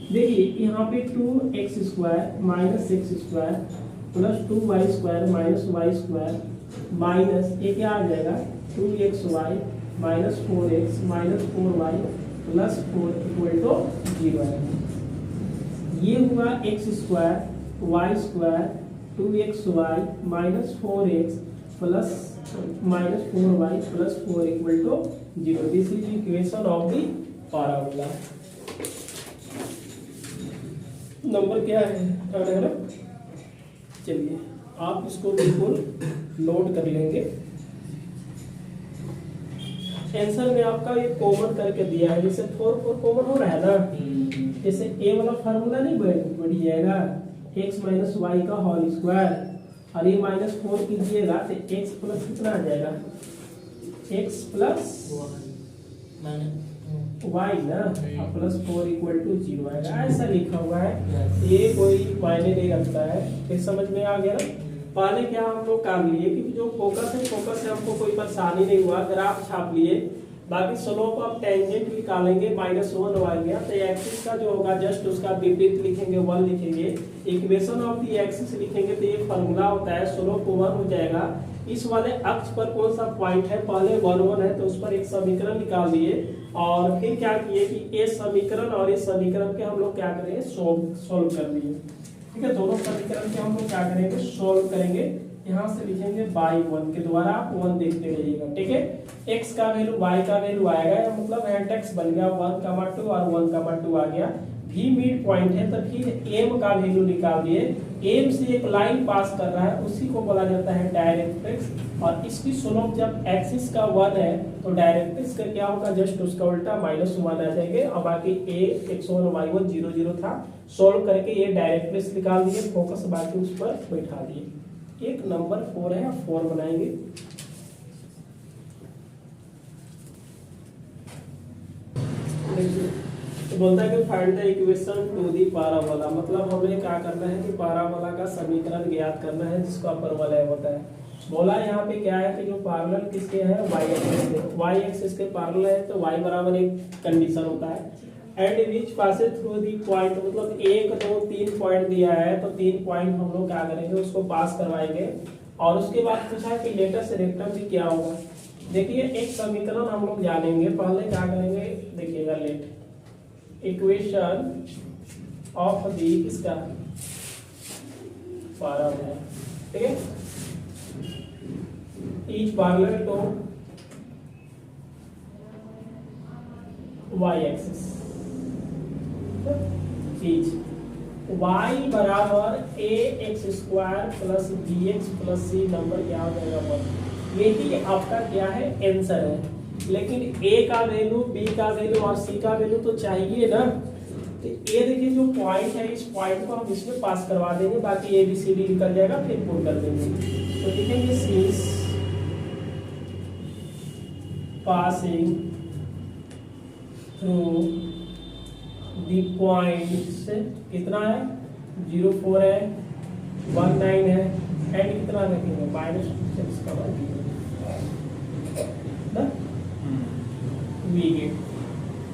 देखिए यहाँ पे 2x square minus x square plus 2y square minus y square minus ये क्या आ जाएगा 2xy minus 4x minus 4y plus 4 equal to 0 है। ये हुआ x square y square 2xy minus 4x plus minus 4y plus 4 equal to 0। This is equation of the parabola. Number क्या है? चलिए आप इसको बिल्कुल नोट कर लेंगे। आंसर में आपका ये कॉमन करके दिया है, जैसे 4 4 कॉमन हो रहा है ना, जैसे a वाला फार्मूला नहीं बढ़ जाएगा x माइनस वाई का होल स्क्वायर और ये माइनस 4 कीजिएगा तो x प्लस कितना आ जाएगा x प्लस वाई ना प्लस 4 इक्वल टू 0 आएगा। ऐसा लिखा हुआ है, ये कोई मायने नहीं रखता है। फिर समझ में आ गया ना? पहले क्या हम लोग काम लिए कि जो फोकस से हमको कोई परेशानी नहीं हुआ, ग्राफ छाप लिए, बाकी स्लोप ऑफ टेंजेंट निकालेंगे -1 आ गया तो एक्सिस का जो होगा जस्ट उसका विपरीत लिखेंगे 1 लिखेंगे, इक्वेशन ऑफ द एक्सिस लिखेंगे तो ये फार्मूला होता है स्लोप 1 हो जाएगा। इस वाले अक्ष पर कौन सा पॉइंट है, पहले 1 1 है तो उस पर एक समीकरण निकाल दिए और फिर क्या किए कि ये समीकरण और इस समीकरण के हम लोग क्या करेंगे सोल्व कर दिए। ठीक है, दोनों समीकरण के हम लोग क्या करेंगे सोल्व करेंगे। यहाँ से लिखेंगे बाई 1 के द्वारा आप 1 देखते रहिएगा। ठीक है, x का वैल्यू y का वैल्यू आएगा, मतलब हेंटेक्स बन गया 1,2 और 1,2 आ गया। v मिड पॉइंट है तो फिर m का वैल्यू निकाल दिए। m से एक लाइन पास कर रहा है उसी को बोला जाता है डायरेक्ट्रिक्स, और इसकी स्लोप जब एक्सिस का 1 है तो डायरेक्ट्रिक्स का क्या होगा जस्ट उसका उल्टा -1 आ जाएंगे और बाकी a x1 y1 0 0 था। सोल्व करके ये डायरेक्ट्रिक्स निकाल दिए, फोकस बाकी उस पर बैठा दिए। एक नंबर 4 है, 4 बनाएंगे। तो बोलता है कि find the equation two the parabola, मतलब हमें क्या करना है कि पैराबोला का समीकरण ज्ञात करना है जिसका परवलय होता है। बोला यहाँ पे क्या है कि जो पैरेलल किसके है y एक्सिस के, y एक्सिस के पैरेलल है तो y बराबर एक कंडीशन होता है and which passes through the point, मतलब 1 2 3 पॉइंट दिया है तो 3 पॉइंट हम लोग क्या करेंगे उसको पास करवाएंगे। और उसके बाद पूछा है कि लेटेस्ट रेक्टम भी क्या होगा। देखिए एक समीकरण हम लोग जानेंगे, पहले क्या करेंगे देखिएगा, लेट इक्वेशन ऑफ द किसका पैराबोला। ठीक है, each parallel to y axis, each y बराबर ax square plus bx plus c number क्या हो जाएगा 1। यही आपका क्या है आंसर है, लेकिन a का वैल्यू b का वैल्यू और c का वैल्यू तो चाहिए ना। तो ये देखिए जो पॉइंट है इस पॉइंट को हम इसमें पास करवा देंगे, बाकी a b c d निकल जाएगा फिर पुट कर देंगे। तो लिखेंगे c passing through the points, कितना है 0 4 है 1 9 है एंड कितना रखेंगे -6 का ना वी गेट।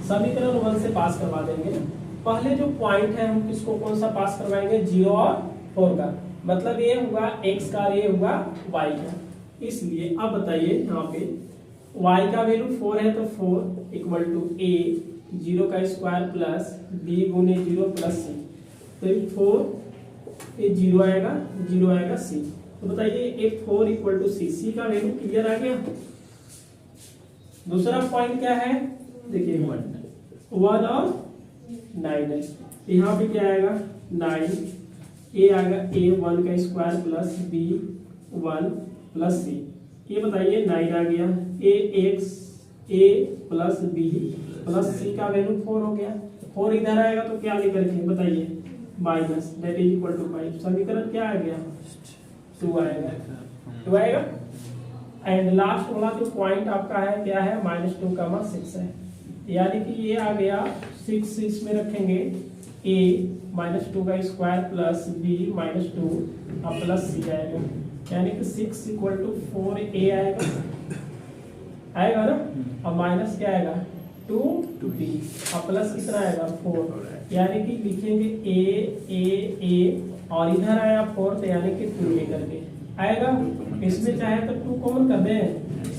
समीकरण 1 से पास करवा देंगे। पहले जो पॉइंट है हम किसको कौन सा पास करवाएंगे 0 और 4 का, मतलब ये हुआ x का ये हुआ y का। इसलिए अब बताइए यहाँ पे y का वैल्यू 4 है तो 4 इक्वल टू a 0 का स्क्वायर प्लस b गुने 0 प्लस c, तो ये 4 ये 0 आएगा c। तो बताइए एक 4 इक्वल टू c का वैल्यू क्लियर आ गया। दूसरा पॉइंट क्या है देखिए 1 और 9 है, यहाँ पे क्या आएगा 9, a आएगा a 1 का square plus b 1 plus c। ये बताइए 9 आ गया, a plus b plus c का वैल्यू 4 हो गया। 4 इधर आएगा तो क्या लेकर के बताइए, minus, that is equal to 5। समीकरण क्या आ गया, 2 आएगा, 2 आएगा। एंड लास्ट वाला जो पॉइंट आपका है क्या है, -2, 6 है, यानी कि ये आ गया 6, इसमें रखेंगे a -2 का स्क्वायर प्लस b -2 और प्लस c आएगा, यानी कि 6 इक्वल टू 4a आएगा, आएगा ना। और माइनस क्या आएगा, 2b और प्लस कितना आएगा, 4, यानी कि लिखेंगे a और इधर आया 4 तो यानी कि 2a करके आएगा। इसमें चाहे तो 2 कॉमन कर दें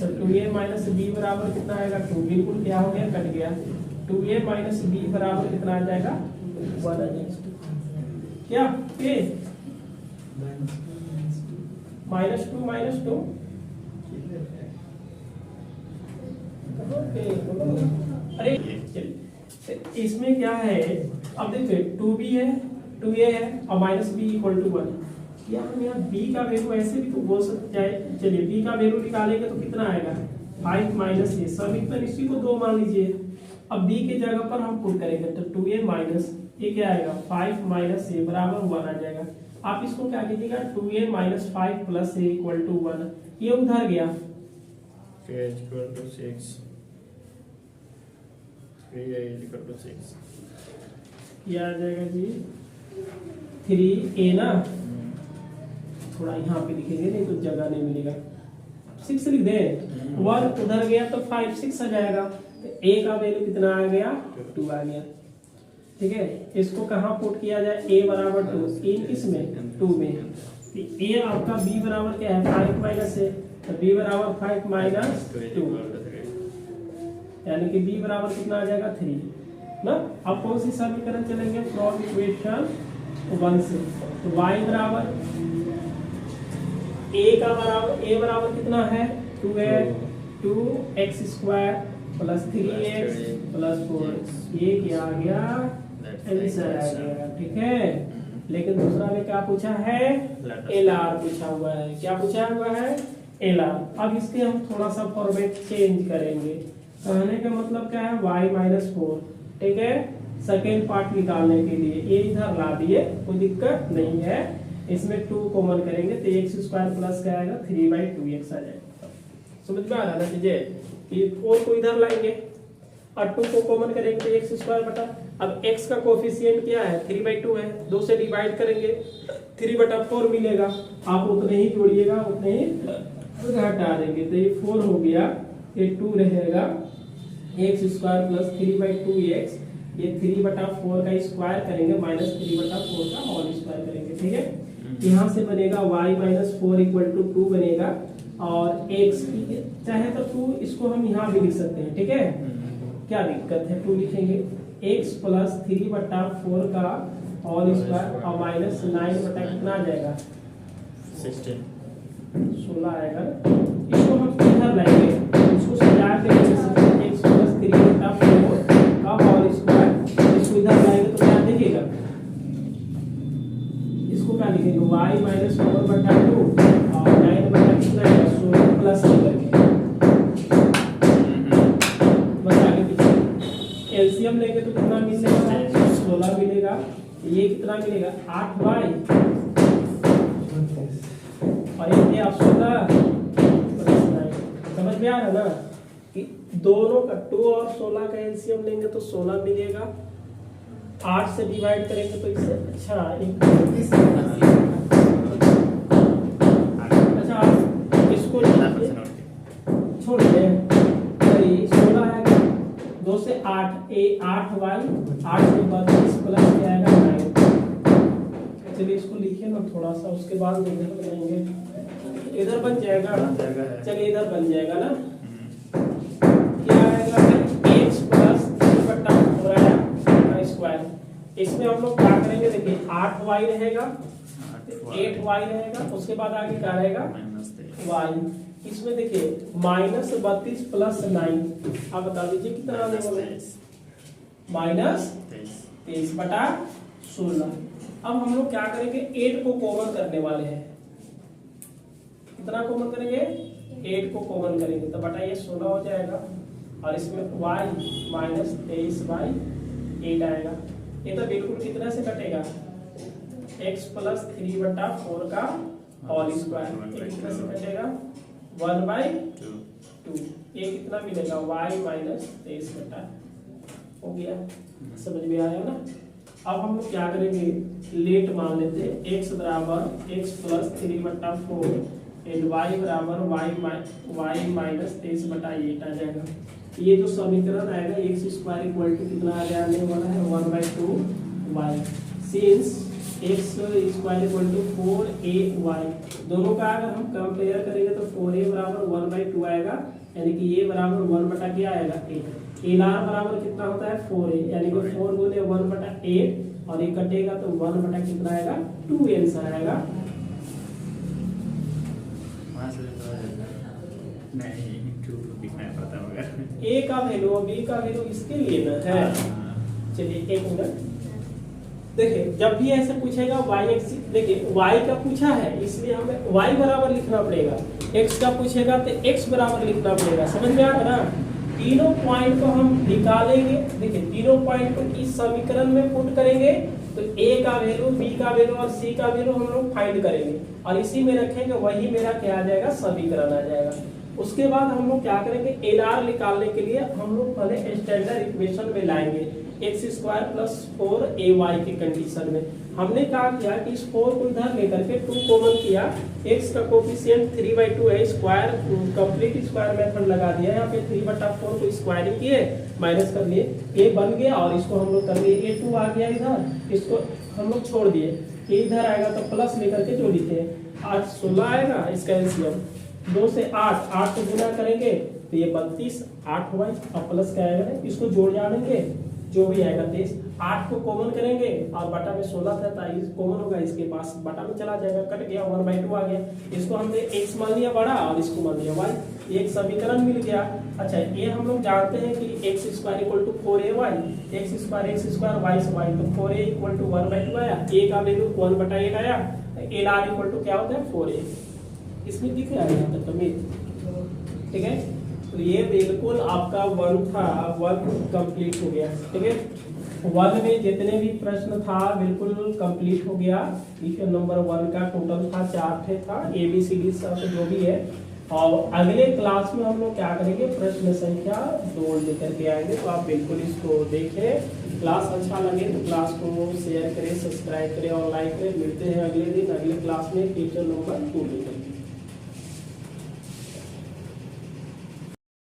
तो 2a माइनस b बराबर कितना आएगा, 2, बिल्कुल क्या हो गया, कट गया। 2a माइनस b बराबर कितना आ जाएगा, 1 आ जाएगा। क्या a -2 अरे चलिए, इसमें क्या है, अब देखिए 2b है, 2a है और -b इक्वल टू 1। या हम यहाँ b का वैल्यू ऐसे भी तो बोल सकते हैं। चलिए b का वैल्यू निकालेंगे तो कितना आएगा, 5 माइनस a, समीकरण इसी को 2 मान लीजिए। अब b की जगह पर हम पुट करेंगे तो 2a माइनस ये क्या आएगा, 5 माइनस a बराबर 1 आ जाएगा। आप इसको क्या कीजिएगा, 2a minus 5 plus a equal to 1, ये उधर गया, 6 क्या आ जाएगा जी, 3a ना, थोड़ा यहाँ पे लिखेंगे नहीं तो जगह नहीं मिलेगा, 6 लिख दे, 1 उधर गया तो 5 6 आ जाएगा, तो a का वैल्यू कितना आ गया, 2 आ गया। ठीक है, इसको कहाँ पुट किया जाए, a बराबर 2, इन किसमें, 2 में। a आपका b बराबर क्या है, 5 माइनस a, तो b बराबर 5 माइनस 2, यानी कि b बराबर कितना आ जाएगा, 3 ना। अब कौन सी समीकरण चलेंगे, फ्रॉम इक्वेशन 1 से, तो y बराबर a बराबर कितना है, 2 है, 2x square plus 3x plus 4, ये क्या आ गया, आंसर आ गया। ठीक है, लेकिन दूसरा में क्या पूछा है, LR पूछा हुआ है, क्या पूछा हुआ है, LR। अब इसके हम थोड़ा सा फॉर्मेट चेंज करेंगे, कहने का मतलब क्या है, y-4। ठीक है, सेकेंड पार्ट निकालने के लिए ये इधर ला दिए, कोई दिक्कत नहीं है। इसमें 2 कॉमन करेंगे तो x स्क्वायर प्लस क्या आएगा, 3/2x आ जाएगा। समझ में आ रहा है ना चीजें, कि 4 को इधर लाएंगे और 2 को कॉमन करेंगे तो x स्क्वायर बटा, अब x का कोफिशिएंट क्या है, 3/2 है, 2 से डिवाइड करेंगे 3/4 मिलेगा। आप उतने ही जोड़िएगा, उतने ही घटा देंगे, तो ये 4 हो गया, ये 2 रहेगा, x स्क्वायर प्लस 3/2x, ये 3/4 का स्क्वायर करेंगे माइनस 3/4 का होल स्क्वायर करेंगे। ठीक है, यहाँ से बनेगा y-4 इक्वल टू 2 बनेगा, और x चाहे तो 2 इसको हम यहाँ भी लिख सकते हैं। ठीक है, क्या दिक्कत है, 2 लिखेंगे, x प्लस 3/4 का होल स्क्वायर और माइनस 9 बटा कितना आ जाएगा, 16 आएगा। इसको हम इधर लाएंगे, इसको सजा के x प्लस 3/4 का होल स्क्वायर, इसको इधर लाएंगे तो क्या दिखेगा, इसको क्या लिखेंगे, y-4/2 और 9 बटा कितना है, 16 प्लस करके बस आगे पीछे एलसीएम लेंगे तो कितना मिलेगा, 16 मिलेगा। ये कितना मिलेगा, 8y और ये आप 16 प्लस 9। समझ में आ रहा ना, कि दोनों का 2 और 16 का एलसीएम लेंगे तो 16 मिलेगा, 8 से डिवाइड करेंगे तो इससे अच्छा इसको छोड़ दें, 16 आएगा, 2 से 8 8y, 8 से 32 प्लस क्या आएगा, 9। चलिए इसको लिखिए ना थोड़ा सा, उसके बाद इधर बनाएंगे, इधर बन जाएगा, चलिए इधर बन जाएगा ना, क्या आएगा, x प्लस 3/4 का स्क्वायर। इसमें हम लोग क्या करेंगे, देखिए 8y रहेगा, 8y रहेगा, उसके बाद आगे क्या रहेगा, y। इसमें देखिए -32 प्लस 9, आप बता दीजिए कितना आने वाला है, -23/16। अब हम लोग क्या करेंगे, 8 को कॉमन करने वाले हैं, कितना कॉमन करेंगे, 8 को कॉमन करेंगे तो बटा ये 16 हो जाएगा, और इसमें y -23/16 8 आएगा। ये तो बिल्कुल कितना से कटेगा, x प्लस 3/4 का होल स्क्वायर, ये कितना से कटेगा 1/2। ये कितना मिलेगा y माइनस 23/, हो गया, समझ में आया ना। अब हम लोग क्या करेंगे, लेट मान लेते हैं, x बराबर x प्लस 3/4 एंड y बराबर y माइनस 23/8 आ जाएगा। ये जो समीकरण आएगा x स्क्वायर इक्वल टू कितना आ जाने वाला है 1/2y, since x square equal to 4ay, दोनों का अगर हम कंपेयर करेंगे तो 4a बराबर 1/2 आएगा, यानी कि ये बराबर 1 क्या आएगा 8। एलआर बराबर कितना होता है 4a, यानी कि 4 गुने 1/8 और ये कटेगा तो 1 कितना आएगा 2 आंसर आएगा। नहीं, 2 दिखना पड़ता होगा। a का वैल्यू और b का वैल्यू इसके लिए ना है। चलिए एक मिनट, देखिए जब भी ऐसे पूछेगा y एक्सिस, देखिए y का पूछा है इसलिए हमें y बराबर लिखना पड़ेगा, x का पूछेगा तो x बराबर लिखना पड़ेगा, समझ में आ रहा ना। तीनों पॉइंट को हम निकालेंगे, देखिए तीनों पॉइंट को इस समीकरण में पुट करेंगे तो a का वैल्यू, b का वैल्यू और c का वैल्यू हम लोग फाइंड करेंगे और इसी में रखेंगे, वही मेरा क्या आ जाएगा समीकरण आ जाएगा। उसके बाद हम लोग क्या करेंगे, एलआर निकालने के लिए हम लोग पहले स्टैंडर्ड इक्वेशन में लाएंगे x स्क्वायर प्लस 4ay के कंडीशन में। हमने कहा किया कि इस 4 को इधर लेकर के 2 कॉमन किया, x का कोफिशिएंट 3/2 है, स्क्वायर कंप्लीट स्क्वायर मेथड लगा दिया, यहाँ पे 3/4 को स्क्वायरिंग किए माइनस कर लिए, ये बन गया और इसको हम लोग कर लिए, ये 2 आ गया इधर, इसको हम लोग छोड़ दिए, ये इधर आएगा तो प्लस लेकर के जोड़ लेते हैं, 8 16 आएगा, इसका एलसीएम 2 से 8 को गुना करेंगे तो ये 32, 8 हुआ और प्लस क्या आएगा, इसको जोड़ जानेंगे जो भी आएगा 23, 8 को कॉमन करेंगे और बटा में 16 था, कॉमन होगा इसके पास, बटा में चला जाएगा, कट गया 1/2 आ गया। इसको हमने x मान लिया बड़ा और इसको मान लिया y, एक समीकरण मिल गया। अच्छा ये हम लोग जानते हैं कि x square equal to 4ay, x square y से y, तो 4a इक्वल टू 1/2 आया, a का वैल्यू 1/8 आया, lr इक्वल टू क्या होता है 4a, इसमें दिख रहा है यहाँ तक तमीज, ठीक है। तो ये बिल्कुल आपका 1 था, 1 कंप्लीट हो गया, ठीक है। 1 में जितने भी प्रश्न था बिल्कुल कंप्लीट हो गया। क्वेश्चन नंबर 1 का टोटल था 4 था, ABCD सब जो भी है। और अगले क्लास में हम लोग क्या करेंगे, प्रश्न संख्या 2 लेकर के आएंगे, तो आप बिल्कुल इसको देखें। क्लास अच्छा लगे तो क्लास को शेयर करें, सब्सक्राइब करें और लाइक करें। मिलते हैं अगले दिन अगले क्लास में क्वेश्चन नंबर 2 लेकर।